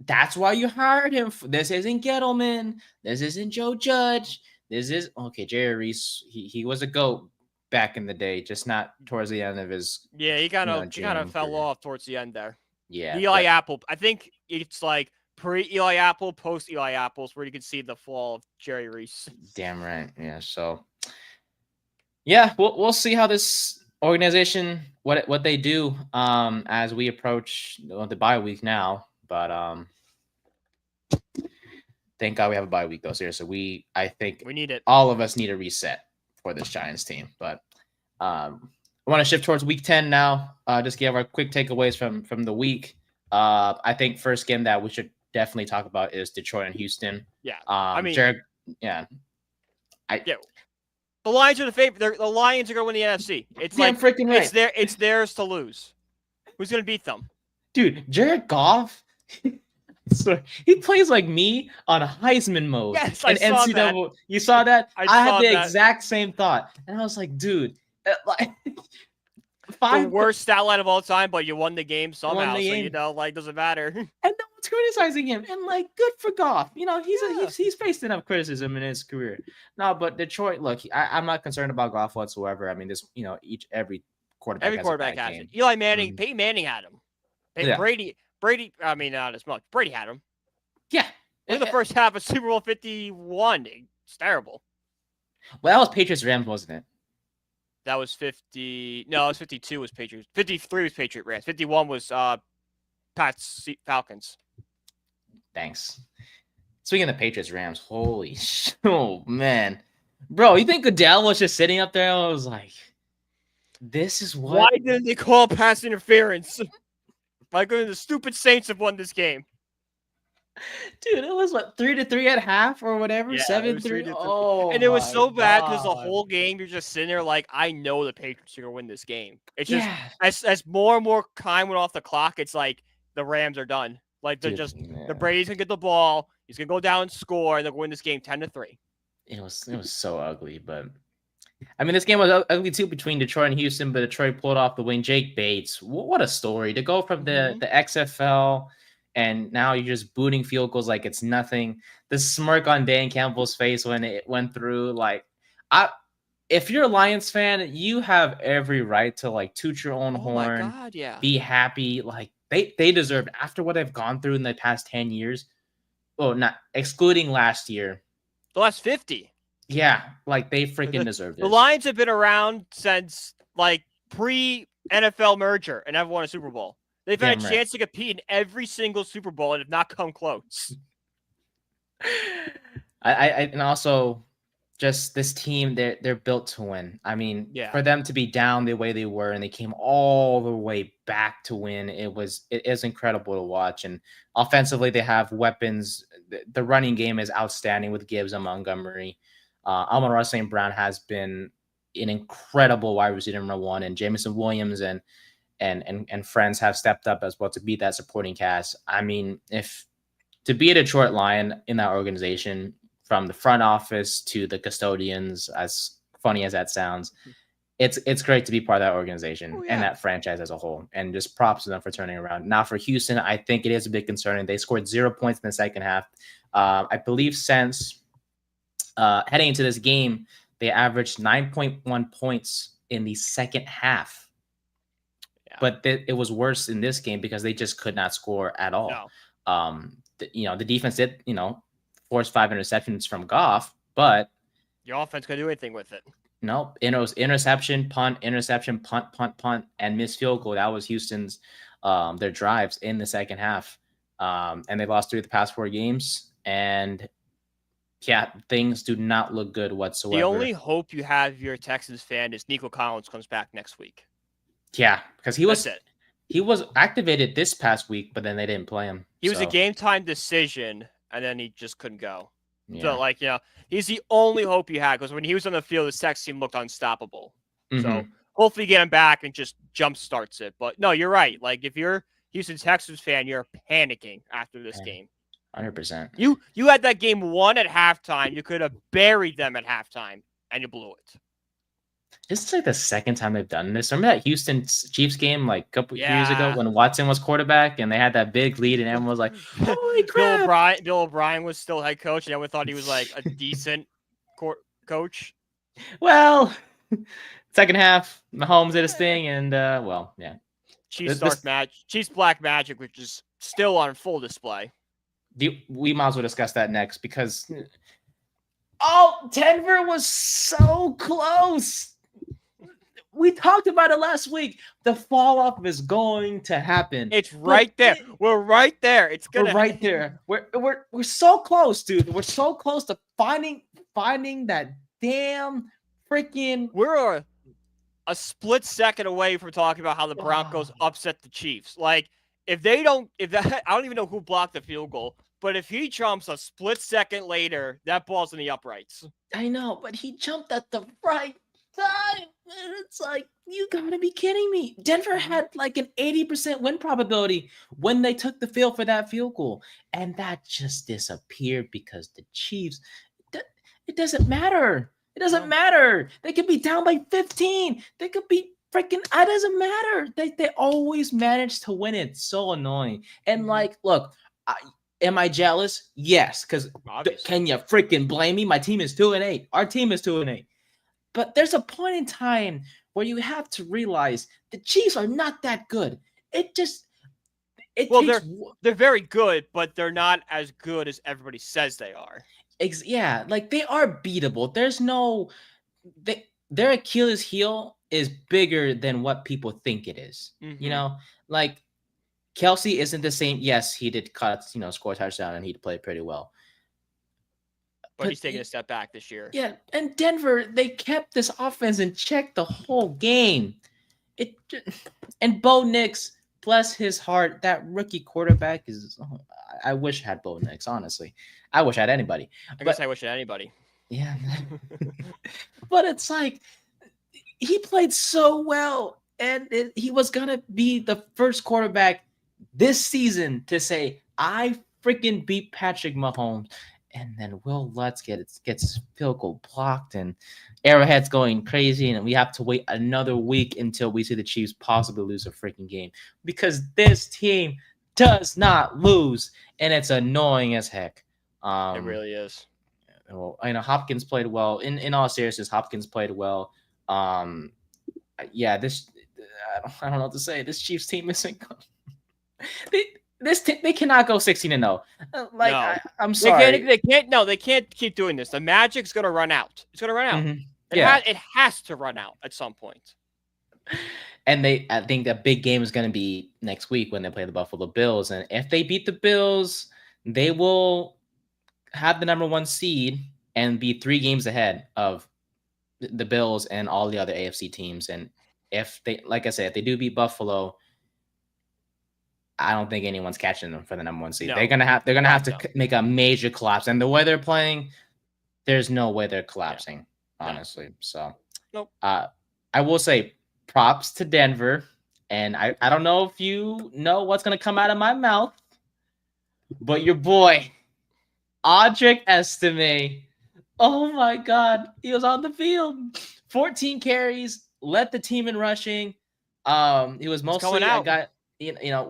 That's why you hired him. This isn't Gettleman. This isn't Joe Judge. This is Jerry Reese. He was a GOAT back in the day, just not towards the end of his. Yeah, he kind of fell off towards the end there. Yeah, Eli Apple. I think it's like pre-Eli Apple, post-Eli Apples, where you can see the fall of Jerry Reese. Damn right. Yeah. So, yeah, we'll see how this organization what they do as we approach the bye week now. But thank God we have a bye week though. Seriously, I think we need it. All of us need a reset for this Giants team. But I want to shift towards week 10 now. Just give our quick takeaways from the week. I think first game that we should definitely talk about is Detroit and Houston. Yeah. Jared, the Lions are the favorite. The Lions are going to win the NFC. It's freaking right. It's theirs to lose. Who's going to beat them? Dude, Jared Goff. So he plays like me on Heisman mode. Yes, I saw that. You saw that? I had the that. exact same thought, and I was like, dude, the worst stat line of all time, but you won the game somehow. So doesn't matter. And no one's criticizing him, and good for Goff. He's faced enough criticism in his career. No, but Detroit, look, I'm not concerned about Goff whatsoever. I mean, every quarterback has it. Eli Manning, Peyton Manning had him. Brady, I mean, not as much. Brady had him. Yeah. In the first half of Super Bowl 51. It's terrible. Well, that was Patriots-Rams, wasn't it? That was 50. No, it was 52 was Patriots. 53 was Patriot-Rams. 51 was Pats Falcons. Thanks. Speaking of the Patriots-Rams, oh, man. Bro, you think Goodell was just sitting up there? I was like, this is what... Why didn't they call pass interference? My goodness, the stupid Saints have won this game. Dude, it was 3-3 at half or whatever. Yeah, 7-3. Oh, and it was so bad because the whole game you're just sitting there like, I know the Patriots are gonna win this game. It's just as more and more time went off the clock, it's like the Rams are done. Like the Brady's gonna get the ball, he's gonna go down and score, and they'll win this game 10-3. It was so ugly, but I mean, this game was ugly too between Detroit and Houston, but Detroit pulled off the win. Jake Bates, what a story to go from the XFL, and now you're just booting field goals like it's nothing. The smirk on Dan Campbell's face when it went through, if you're a Lions fan, you have every right to toot your own horn. My God, yeah. Be happy. They deserve after what they've gone through in the past 10 years. Oh, not excluding last year. The last 50. Yeah, they freaking deserve it. The Lions have been around since pre-NFL merger and have won a Super Bowl. They've had a chance to compete in every single Super Bowl and have not come close. And also just this team, they're built to win. I mean, for them to be down the way they were and they came all the way back to win, it is incredible to watch. And offensively, they have weapons. The running game is outstanding with Gibbs and Montgomery. Amon-Ra St. Brown has been an incredible wide receiver number one, and Jameson Williams and friends have stepped up as well to beat that supporting cast. I mean, if to be a Detroit Lion in that organization, from the front office to the custodians, as funny as that sounds, it's great to be part of that organization and that franchise as a whole. And just props to them for turning around. Now for Houston, I think it is a bit concerning. They scored 0 points in the second half. I believe since heading into this game, they averaged 9.1 points in the second half. Yeah. But it was worse in this game because they just could not score at all. No. The defense did, force 5 interceptions from Goff, but Your offense can do anything with it. Nope. It was interception, punt, punt, and missed field goal. That was Houston's their drives in the second half. And they lost 3 of the past 4 games. And yeah, things do not look good whatsoever. The only hope you have if you're a Texans fan is Nico Collins comes back next week. Yeah, because he was activated this past week, but then they didn't play him. He was a game time decision, and then he just couldn't go. Yeah. So, he's the only hope you had because when he was on the field, the Texans team looked unstoppable. Mm-hmm. So hopefully get him back and just jump starts it. But no, you're right. Like if you're Houston Texans fan, you're panicking after this game. 100%. You had that game won at halftime. You could have buried them at halftime, and you blew it. This is like the second time they've done this. Remember that Houston Chiefs game like a couple years ago when Watson was quarterback and they had that big lead and everyone was like, holy crap. Bill O'Brien was still head coach and everyone thought he was like a decent coach. Well, second half, Mahomes did his thing and, yeah. Chiefs Black Magic, which is still on full display. We might as well discuss that next because Denver was so close. We talked about it last week. The fall off is going to happen. It's right there. We're right there. We're right there. We're so close, dude. We're so close to finding that damn freaking. We're a split second away from talking about how the Broncos upset the Chiefs. Like I don't even know who blocked the field goal, but if he jumps a split second later, that ball's in the uprights. I know, but he jumped at the right time. It's like, you gotta be kidding me. Denver had like an 80% win probability when they took the field for that field goal. And that just disappeared because the Chiefs, it doesn't matter. It doesn't matter. They could be down by 15. They could be freaking, it doesn't matter. They always manage to win it. It's so annoying. And like, look, am I jealous? Yes, because can you freaking blame me? My team is 2-8. Our team is 2-8. But there's a point in time where you have to realize the Chiefs are not that good. They're very good, but they're not as good as everybody says they are. Yeah, like they are beatable. There's no their Achilles heel is bigger than what people think it is. Mm-hmm. You know, like Kelsey isn't the same. Yes, he did score a touchdown and he played pretty well. But he's taking a step back this year. Yeah, and Denver, they kept this offense in check the whole game. And Bo Nix, bless his heart, that rookie quarterback is. I wish I had Bo Nix, honestly. I wish I had anybody. I guess I wish I had anybody. Yeah. But it's like, he played so well, and he was going to be the first quarterback this season to say, I freaking beat Patrick Mahomes. And then Will Lutz gets field goal blocked, and Arrowhead's going crazy, and we have to wait another week until we see the Chiefs possibly lose a freaking game because this team does not lose, and it's annoying as heck. It really is. Well, Hopkins played well. In all seriousness, Hopkins played well. Yeah, I don't know what to say. This Chiefs team isn't good. They cannot go 16-0. Like no. I'm sorry. They can't keep doing this. The magic's gonna run out. It's gonna run out. Mm-hmm. It has to run out at some point. And I think that big game is gonna be next week when they play the Buffalo Bills. And if they beat the Bills, they will have the number 1 seed and be 3 games ahead of the Bills and all the other AFC teams. And if they, like I said, if they do beat Buffalo, I don't think anyone's catching them for the number 1 seed. No. They're gonna have to make a major collapse, and the way they're playing, there's no way they're collapsing, honestly. So, nope. I will say props to Denver, and I don't know if you know what's gonna come out of my mouth, but your boy, Audric Estime, oh my God, he was on the field, 14 carries, led the team in rushing. He was mostly a guy.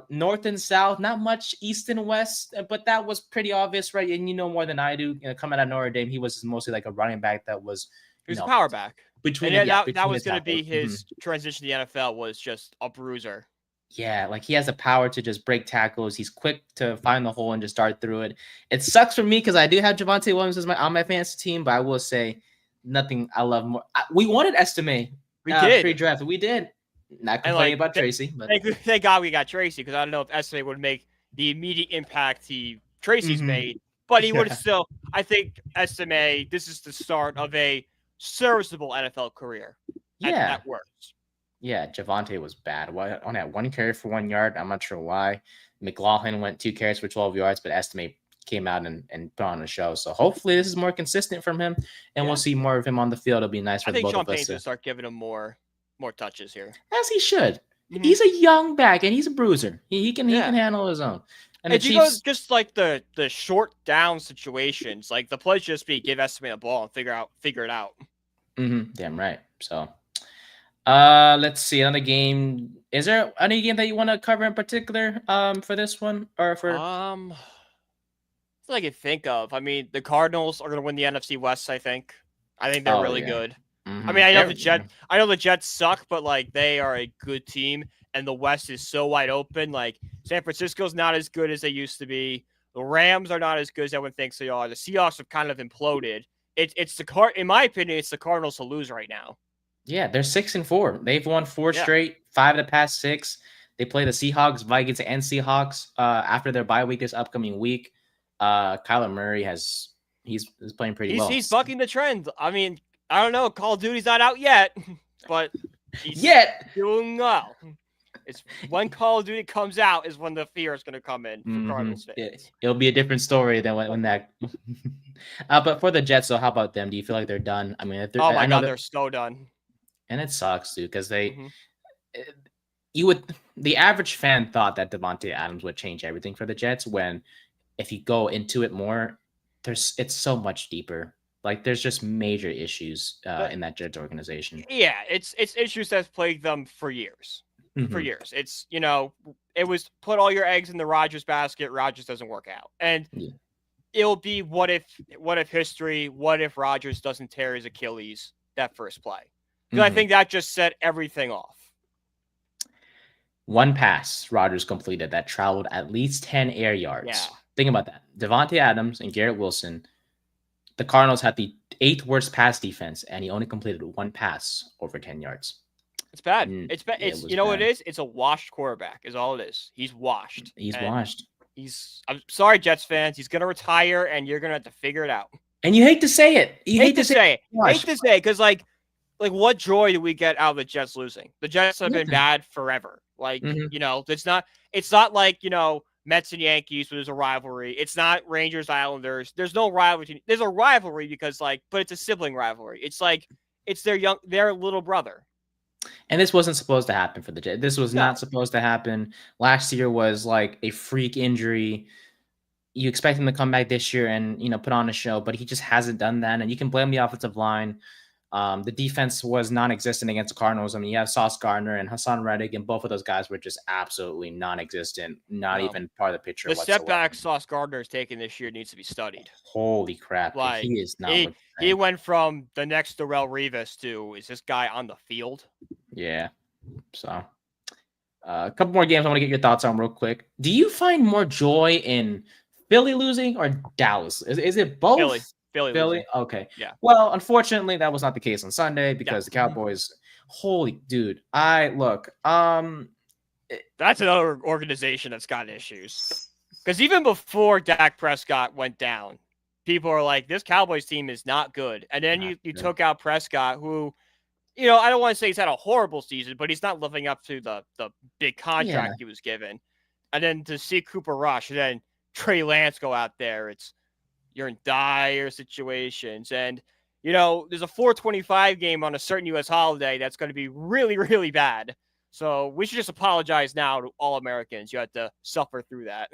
North and south, not much east and west, but that was pretty obvious, right? And you know more than I do. Coming out of Notre Dame, he was mostly like a running back that was. He was a power back. That was going to be his transition to the NFL, was just a bruiser. Yeah, like he has the power to just break tackles. He's quick to find the hole and just start through it. It sucks for me because I do have Javonte Williams on my fantasy team, but I will say nothing I love more. We wanted Estime. We did. Pre-draft. We did. Not complaining about Tracy, but thank God we got Tracy, because I don't know if Estime would make the immediate impact Tracy's made, but he would still. I think Estime, this is the start of a serviceable NFL career. At worst. Yeah, Javonte was bad. On that 1 carry for 1 yard. I'm not sure why. McLaughlin went 2 carries for 12 yards, but Estime came out and put on a show. So hopefully this is more consistent from him, and we'll see more of him on the field. It'll be nice for both of us. I think Sean Payne's going to start giving him more touches here. As he should. He's a young back, and he's a bruiser. He can handle his own. And the Chiefs, just like the short down situations, like the play just be give Estime a ball and figure it out. Damn right. So let's see another game. Is there any game that you want to cover in particular for this one, or for that's what I can think of. I mean, the Cardinals are going to win the NFC West. I think they're really good. I mean, I know the Jets suck, but like they are a good team, and the West is so wide open. Like San Francisco's not as good as they used to be. The Rams are not as good as everyone thinks they are. The Seahawks have kind of imploded. In my opinion, it's the Cardinals to lose right now. Yeah, they're 6-4. They've won 4 straight, 5 of the past 6. They play the Seahawks, Vikings, and Seahawks after their bye week this upcoming week. Kyler Murray he's playing pretty well. He's bucking the trend. I mean, I don't know. Call of Duty's not out yet, but he's doing well. It's when Call of Duty comes out is when the fear is going to come in for Cardinals fans. It'll be a different story than when that. But for the Jets, so how about them? Do you feel like they're done? I mean, oh my God, they're so done. And it sucks, dude, because the average fan thought that Davante Adams would change everything for the Jets, when if you go into it more, it's so much deeper. Like there's just major issues in that Jets organization. Yeah, it's issues that's plagued them for years. For years. It's, it was put all your eggs in the Rodgers basket. Rodgers doesn't work out. And it'll be what if history, what if Rodgers doesn't tear his Achilles that first play? Because I think that just set everything off. 1 pass Rodgers completed that traveled at least 10 air yards. Yeah. Think about that. Davante Adams and Garrett Wilson, the Cardinals had the 8th worst pass defense, and he only completed 1 pass over 10 yards. It's bad. It's bad. What it is? It's a washed quarterback is all it is. He's washed. Washed. I'm sorry, Jets fans. He's going to retire, and you're going to have to figure it out. And you hate to say it. Hate to say it. Because like what joy do we get out of the Jets losing? The Jets have been bad forever. Like, it's not like, Mets and Yankees, where there's a rivalry. It's not Rangers, Islanders. There's no rivalry. There's a rivalry because but it's a sibling rivalry. It's like, it's their little brother. And this wasn't supposed to happen for the Jets. This was not supposed to happen. Last year was like a freak injury. You expect him to come back this year and, put on a show, but he just hasn't done that. And you can blame the offensive line. The defense was non-existent against the Cardinals. I mean, you have Sauce Gardner and Hassan Reddick, and both of those guys were just absolutely non-existent, even part of the picture. The setback Sauce Gardner is taking this year needs to be studied. Holy crap. Like, he is not. He went from the next Darrelle Revis to, is this guy on the field? Yeah. So a couple more games I want to get your thoughts on real quick. Do you find more joy in Philly losing or Dallas? Is it both? Philly? Okay. Yeah. Well, unfortunately, that was not the case on Sunday because the Cowboys. Holy dude. That's another organization that's got issues. Because even before Dak Prescott went down, people are like, this Cowboys team is not good. And then you took out Prescott, who, I don't want to say he's had a horrible season, but he's not living up to the big contract he was given. And then to see Cooper Rush and then Trey Lance go out there, you're in dire situations. And, there's a 425 game on a certain U.S. holiday that's going to be really, really bad. So we should just apologize now to all Americans. You had to suffer through that.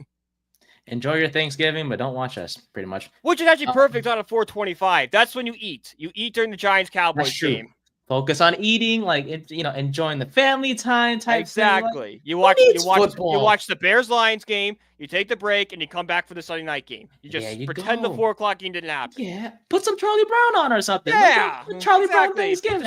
Enjoy your Thanksgiving, but don't watch us, pretty much. Which is actually perfect on a 425. That's when you eat. You eat during the Giants-Cowboys game. Focus on eating, enjoying the family time type exactly. thing. You watch the Bears-Lions game, you take the break, and you come back for the Sunday night game. You just pretend the 4 o'clock game didn't happen. Yeah. Put some Charlie Brown on or something. Yeah. Charlie Brown Thanksgiving.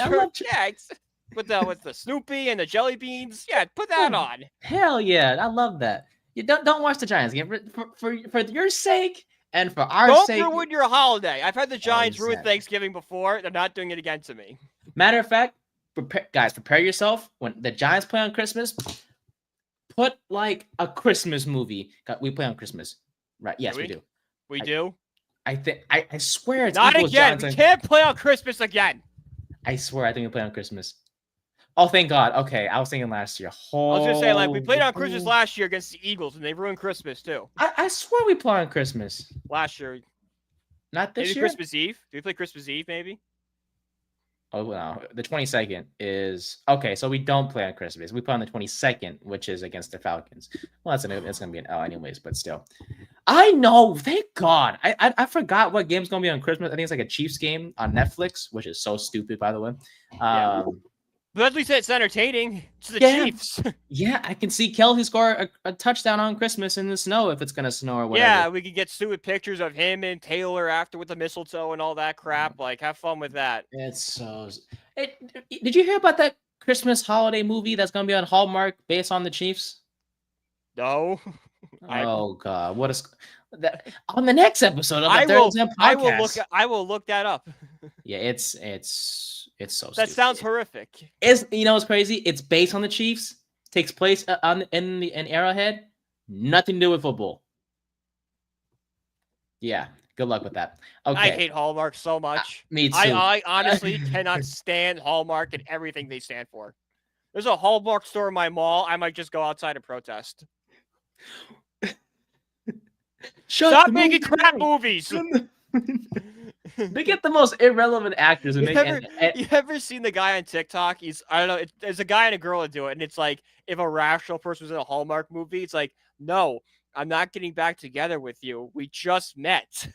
With the Snoopy and the jelly beans. Yeah, put that on. Hell yeah. I love that. You don't watch the Giants game. For your sake And for our Don't sake, ruin your holiday. I've had the Giants ruin Exactly. Thanksgiving before. They're not doing it again to me. matter of fact, prepare yourself. When the Giants play on Christmas, put like a Christmas movie. We play on Christmas, right? Yes, we do. We do. I think I swear it's Not Eagles, again. Giants, We can't play on Christmas again. I swear I think we play on Christmas. Oh, thank God. Okay, I was thinking last year. I was gonna say, like, we played on Christmas last year against the Eagles, and they ruined Christmas too. I swear we play on Christmas. Last year, Not this maybe year. Christmas Eve. Do we play Christmas Eve? Maybe. Oh no, the 22nd is okay. So we don't play on Christmas. We play on the 22nd, which is against the Falcons. Well, it's gonna be an L anyways, but still. I know. Thank God. I forgot what game's gonna be on Christmas. I think it's like a Chiefs game on Netflix, which is so stupid, by the way. But at least it's entertaining. It's the Yeah. Chiefs. Yeah, I can see Kelsey score a touchdown on Christmas in the snow if it's gonna snow or whatever. Yeah, we could get stupid pictures of him and Taylor after with the mistletoe and all that crap. Like, have fun with that. It's so. Did you hear about that Christmas holiday movie that's gonna be on Hallmark based on the Chiefs? No. Oh God, what is that on the next episode of the I Third will. Exam I will podcast? look. I will look that up. Yeah, it's so. That stupid. sounds horrific. It's what's crazy? It's based on the Chiefs. Takes place in Arrowhead. Nothing to do with football. Yeah, good luck with that. Okay, I hate Hallmark so much. me too. I honestly cannot stand Hallmark and everything they stand for. There's a Hallmark store in my mall. I might just go outside and protest. Stop making crap movies. They get the most irrelevant actors and You ever seen the guy on TikTok? I don't know. There's a guy and a girl that do it, and it's like if a rational person was in a Hallmark movie, it's like, no, I'm not getting back together with you. We just met.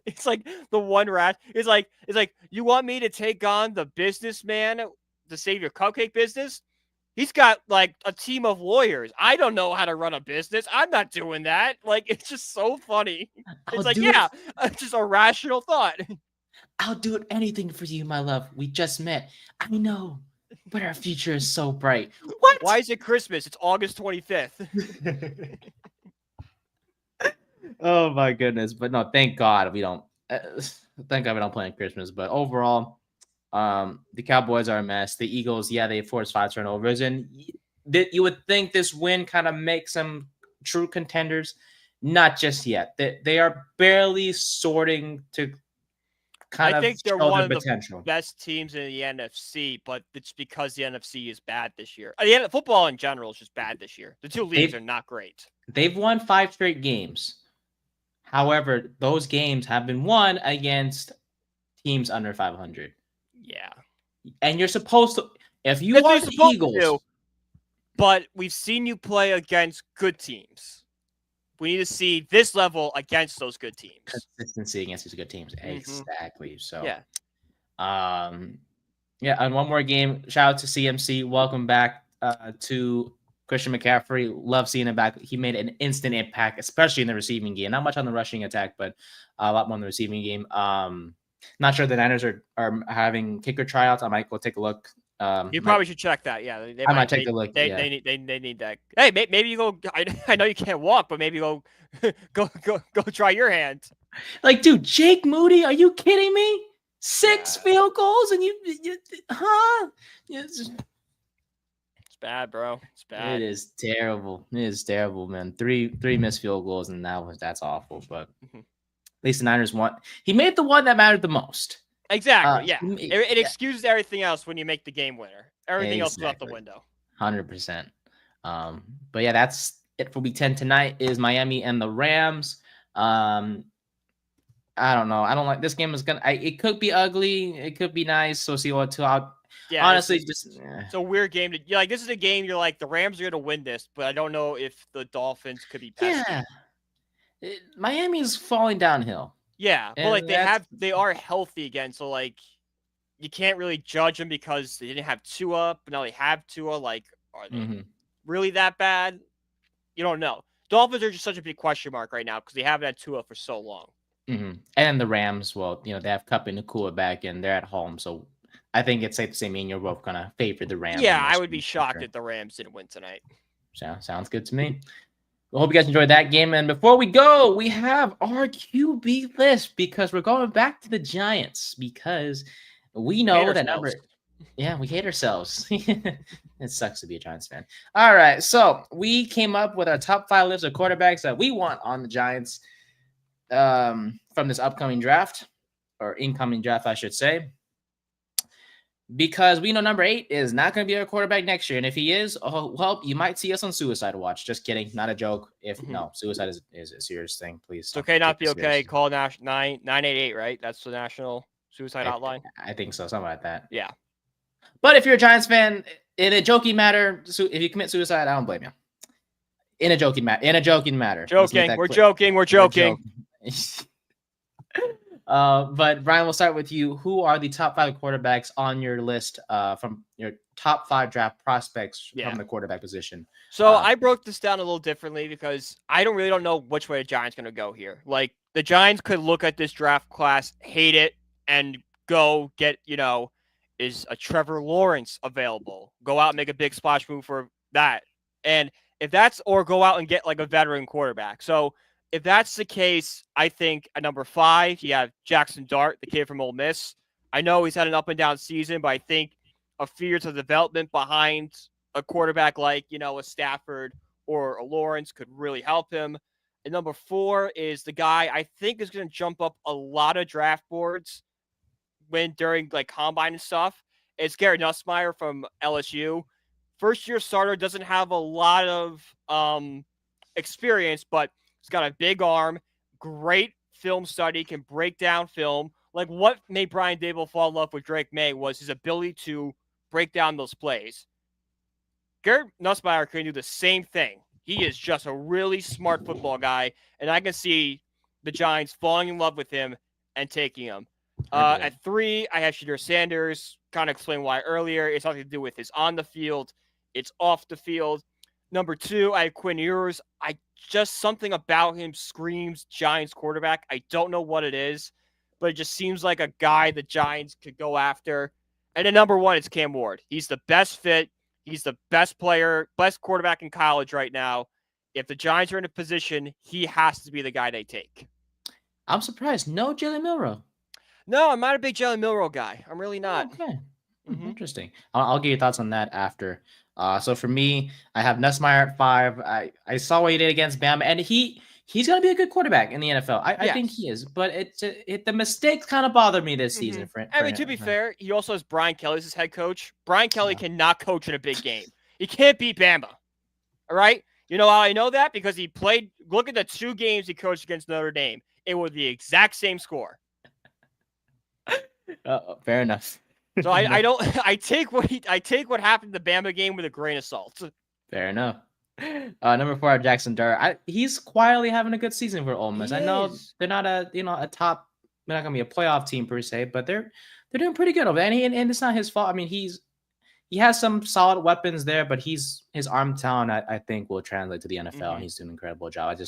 It's like the one rat. It's like you want me to take on the businessman to save your cupcake business? He's got like a team of lawyers. I don't know how to run a business. I'm not doing that. Like, it's just so funny. It's like, yeah, it's just a rational thought. I'll do anything for you, my love. We just met. I know, but our future is so bright. What? Why is it Christmas? It's August 25th. Oh my goodness! But no, thank God we don't. Thank God we don't play on Christmas. But overall, the Cowboys are a mess. The Eagles, yeah, they forced 5 turnovers, and you would think this win kind of makes them true contenders. Not just yet. They are barely sorting to kind of think they're show one their of potential. the best teams in the NFC, but it's because the NFC is bad this year. The football in general is just bad this year. The two leagues are not great. They've won 5 straight games. However, those games have been won against teams under 500. Yeah. And you're supposed to, if you are the Eagles. But we've seen you play against good teams. We need to see this level against those good teams. Consistency against these good teams. Mm-hmm. Exactly. So, yeah. And one more game. Shout out to CMC. Welcome back to Christian McCaffrey. Love seeing him back. He made an instant impact, especially in the receiving game. Not much on the rushing attack, but a lot more in the receiving game. Not sure the Niners are having kicker tryouts. I might go take a look. You probably should check that. Yeah, I might take a look. They need that. Hey, maybe you go. I know you can't walk, but maybe go try your hand. Like, dude, Jake Moody, are you kidding me? 6 field goals and you huh? It's bad, bro. It's bad. It is terrible. It is terrible, man. Three missed field goals, and that's awful. But at least the Niners won. He made the one that mattered the most. Exactly. Yeah. It excuses everything else when you make the game winner. Everything else is out the window. 100%. But yeah, that's it for Week 10 tonight. Is Miami and the Rams. I don't know. I don't like this game. It could be ugly. It could be nice. So see what out. Yeah, honestly, it's a weird game. This is a game you're like, the Rams are going to win this, but I don't know if the Dolphins could be pesky. Yeah. Miami is falling downhill. Yeah, but like they are healthy again, so like you can't really judge them because they didn't have Tua, but now they have Tua. Like, are they really that bad? You don't know. Dolphins are just such a big question mark right now because they haven't had Tua for so long. And the Rams, well, they have Kupp and Nakua back, and they're at home, so I think it's safe to say me and you're both gonna favor the Rams. Yeah, I would be shocked if the Rams didn't win tonight. Sounds good to me. We hope you guys enjoyed that game. And before we go, we have our QB list because we're going back to the Giants because we know that number. Yeah, we hate ourselves. It sucks to be a Giants fan. All right, so we came up with our top 5 lists of quarterbacks that we want on the Giants from this upcoming draft, or incoming draft, I should say. Because we know number 8 is not going to be our quarterback next year. And if he is, oh, well, you might see us on Suicide Watch. Just kidding. Not a joke. If no, suicide is a serious thing, please. It's okay not to be okay. Call 988, right? That's the national suicide hotline. I think so. Something like that. Yeah. But if you're a Giants fan, in a joking matter, if you commit suicide, I don't blame you. In a joking matter. Joking. We're joking. But Brian, we'll start with you. Who are the top 5 quarterbacks on your list from your top 5 draft prospects from the quarterback position? So I broke this down a little differently because I don't know which way the Giants going to go here. Like the Giants could look at this draft class, hate it, and go get, is a Trevor Lawrence available? Go out and make a big splash move for that. And if that's, or go out and get like a veteran quarterback. So if that's the case, I think at number 5, you have Jackson Dart, the kid from Ole Miss. I know he's had an up and down season, but I think a few years of development behind a quarterback like, a Stafford or a Lawrence could really help him. And number 4 is the guy I think is going to jump up a lot of draft boards during like combine and stuff. It's Garrett Nussmeier from LSU. First-year starter, doesn't have a lot of experience, but he's got a big arm, great film study, can break down film. Like what made Brian Daboll fall in love with Drake May was his ability to break down those plays. Garrett Nussmeier can do the same thing. He is just a really smart football guy, and I can see the Giants falling in love with him and taking him. At 3, I have Shedeur Sanders. Kind of explained why earlier. It's nothing to do with his on the field. It's off the field. Number 2, I have Quinn Ewers. Just something about him screams Giants quarterback. I don't know what it is, but it just seems like a guy the Giants could go after. And then number 1, it's Cam Ward. He's the best fit. He's the best player, best quarterback in college right now. If the Giants are in a position, he has to be the guy they take. I'm surprised. No Jalen Milroe. No, I'm not a big Jalen Milroe guy. I'm really not. Okay. Interesting. I'll give you thoughts on that after. So for me, I have Nussmeier at 5. I saw what he did against Bama, and he's going to be a good quarterback in the NFL. I think he is, but the mistakes kind of bothered me this season. To be fair, he also has Brian Kelly as his head coach. Brian Kelly cannot coach in a big game. He can't beat Bama. All right? You know how I know that? Because he played. Look at the 2 games he coached against Notre Dame. It was the exact same score. Fair enough. So I take what happened in the Bama game with a grain of salt. Fair enough. Number 4, Jackson Dart. He's quietly having a good season for Ole Miss. I know they're not a top. They're not gonna be a playoff team per se, but they're doing pretty good over there. And it's not his fault. I mean, he has some solid weapons there, but his arm talent, I think, will translate to the NFL. And he's doing an incredible job.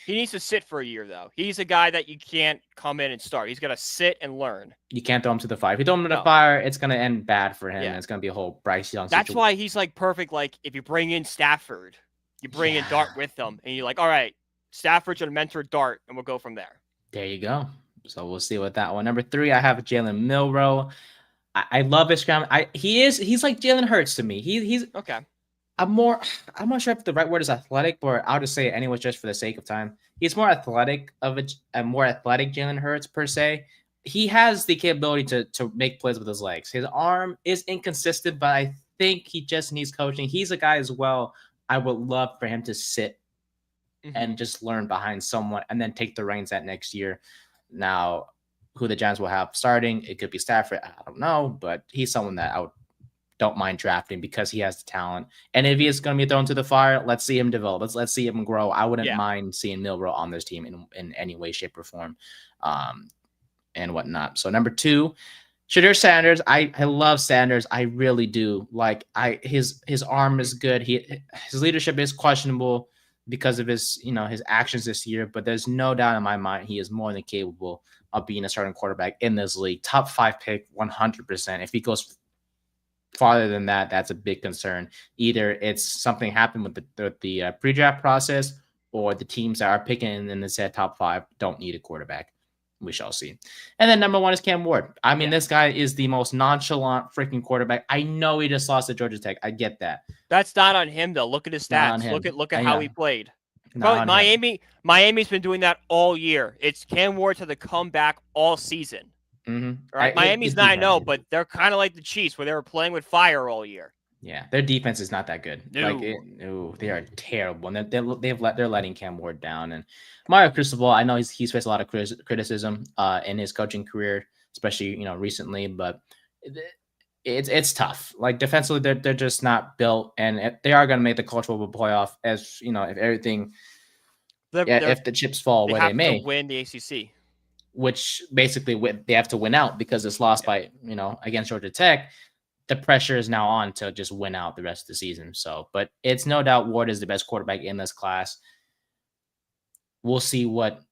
He needs to sit for a year, though. He's a guy that you can't come in and start. He's got to sit and learn. You can't throw him to the fire. If you throw him to the fire, it's going to end bad for him. And it's going to be a whole Bryce Young situation. That's why he's like perfect. Like if you bring in Stafford, you bring in Dart with them, and you're like, all right, Stafford's going to mentor Dart, and we'll go from there. There you go. So we'll see with that one. Number 3, I have Jalen Milroe. I love his scrum. He's like Jalen Hurts to me. He's okay. I'm not sure if the right word is athletic, but I'll just say it anyway, just for the sake of time. He's more athletic Jalen Hurts per se. He has the capability to make plays with his legs. His arm is inconsistent, but I think he just needs coaching. He's a guy as well. I would love for him to sit and just learn behind someone and then take the reins that next year. Now, who the Giants will have starting, it could be Stafford. I don't know, but he's someone that I don't mind drafting because he has the talent. And if he is going to be thrown to the fire, let's see him develop. Let's see him grow. I wouldn't mind seeing Milroe on this team in any way, shape, or form, and whatnot. So number 2, Shedeur Sanders. I love Sanders. I really do. Like his arm is good. His leadership is questionable because of his actions this year, but there's no doubt in my mind he is more than capable of being a starting quarterback in this league. Top 5 pick, 100%. If he goes farther than that, that's a big concern. Either it's something happened with the pre-draft process, or the teams that are picking in the set top 5 don't need a quarterback. We shall see. And then number 1 is Cam Ward. I mean, this guy is the most nonchalant freaking quarterback. I know he just lost to Georgia Tech. I get that. That's not on him though. Look at his stats. Look at how he played. Miami's been doing that all year. It's Cam Ward to the comeback all season. Mm-hmm. All right, Miami's 9-0, but they're kind of like the Chiefs, where they were playing with fire all year. Yeah, their defense is not that good. No. They are terrible. And they're letting Cam Ward down. And Mario Cristobal, I know he's faced a lot of criticism in his coaching career, especially recently. But it's tough. Like defensively, they're just not built, and they are going to make the College Football Playoff. As you know, if everything, if the chips fall where they may, to win the ACC. Which basically they have to win out because it's lost by against Georgia Tech. The pressure is now on to just win out the rest of the season. So, but it's no doubt Ward is the best quarterback in this class. We'll see what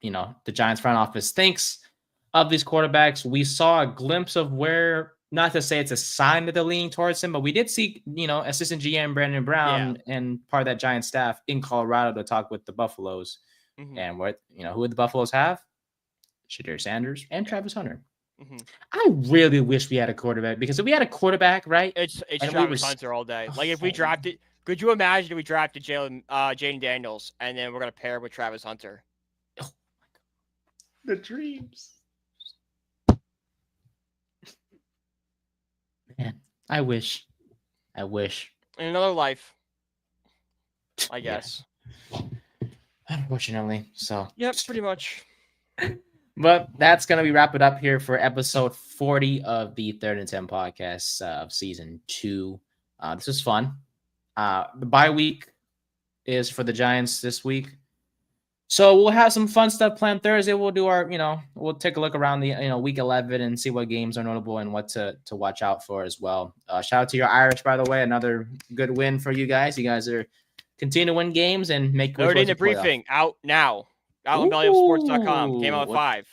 the Giants front office thinks of these quarterbacks. We saw a glimpse of where, not to say it's a sign that they're leaning towards him, but we did see assistant GM Brandon Brown and part of that Giant staff in Colorado to talk with the Buffaloes. Mm-hmm. And who would the Buffaloes have? Shadir Sanders and Travis Hunter. Mm-hmm. I really wish we had a quarterback, because if we had a quarterback, right? It's Travis Hunter all day. Like if we drafted, could you imagine if we drafted Jaden Daniels and then we're gonna pair him with Travis Hunter? Oh my God. The dreams. Man, I wish. In another life, I guess. Yeah. Unfortunately, so. Yep, pretty much. But that's going to be wrap it up here for episode 40 of the 3rd and 10 podcast of season 2. This is fun. The bye week is for the Giants this week. So we'll have some fun stuff planned Thursday. We'll do our, we'll take a look around the, week 11 and see what games are notable and what to watch out for as well. Shout out to your Irish, by the way. Another good win for you guys. You guys are continue to win games and make good. In the briefing out now. Out on BELLYUPSPORTS.com. Came out at 5.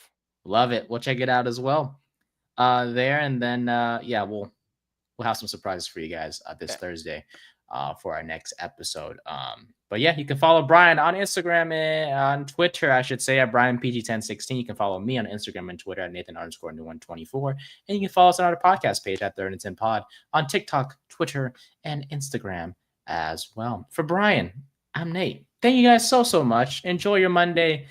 Love it. We'll check it out as well there. And then, we'll have some surprises for you guys this Thursday for our next episode. But yeah, you can follow Brian on Instagram and on Twitter, I should say, at BrianPG1016. You can follow me on Instagram and Twitter at Nathan_Nguyen24. And you can follow us on our podcast page at 3rd and 10 Pod on TikTok, Twitter, and Instagram as well. For Brian, I'm Nate. Thank you guys so much. Enjoy your Monday.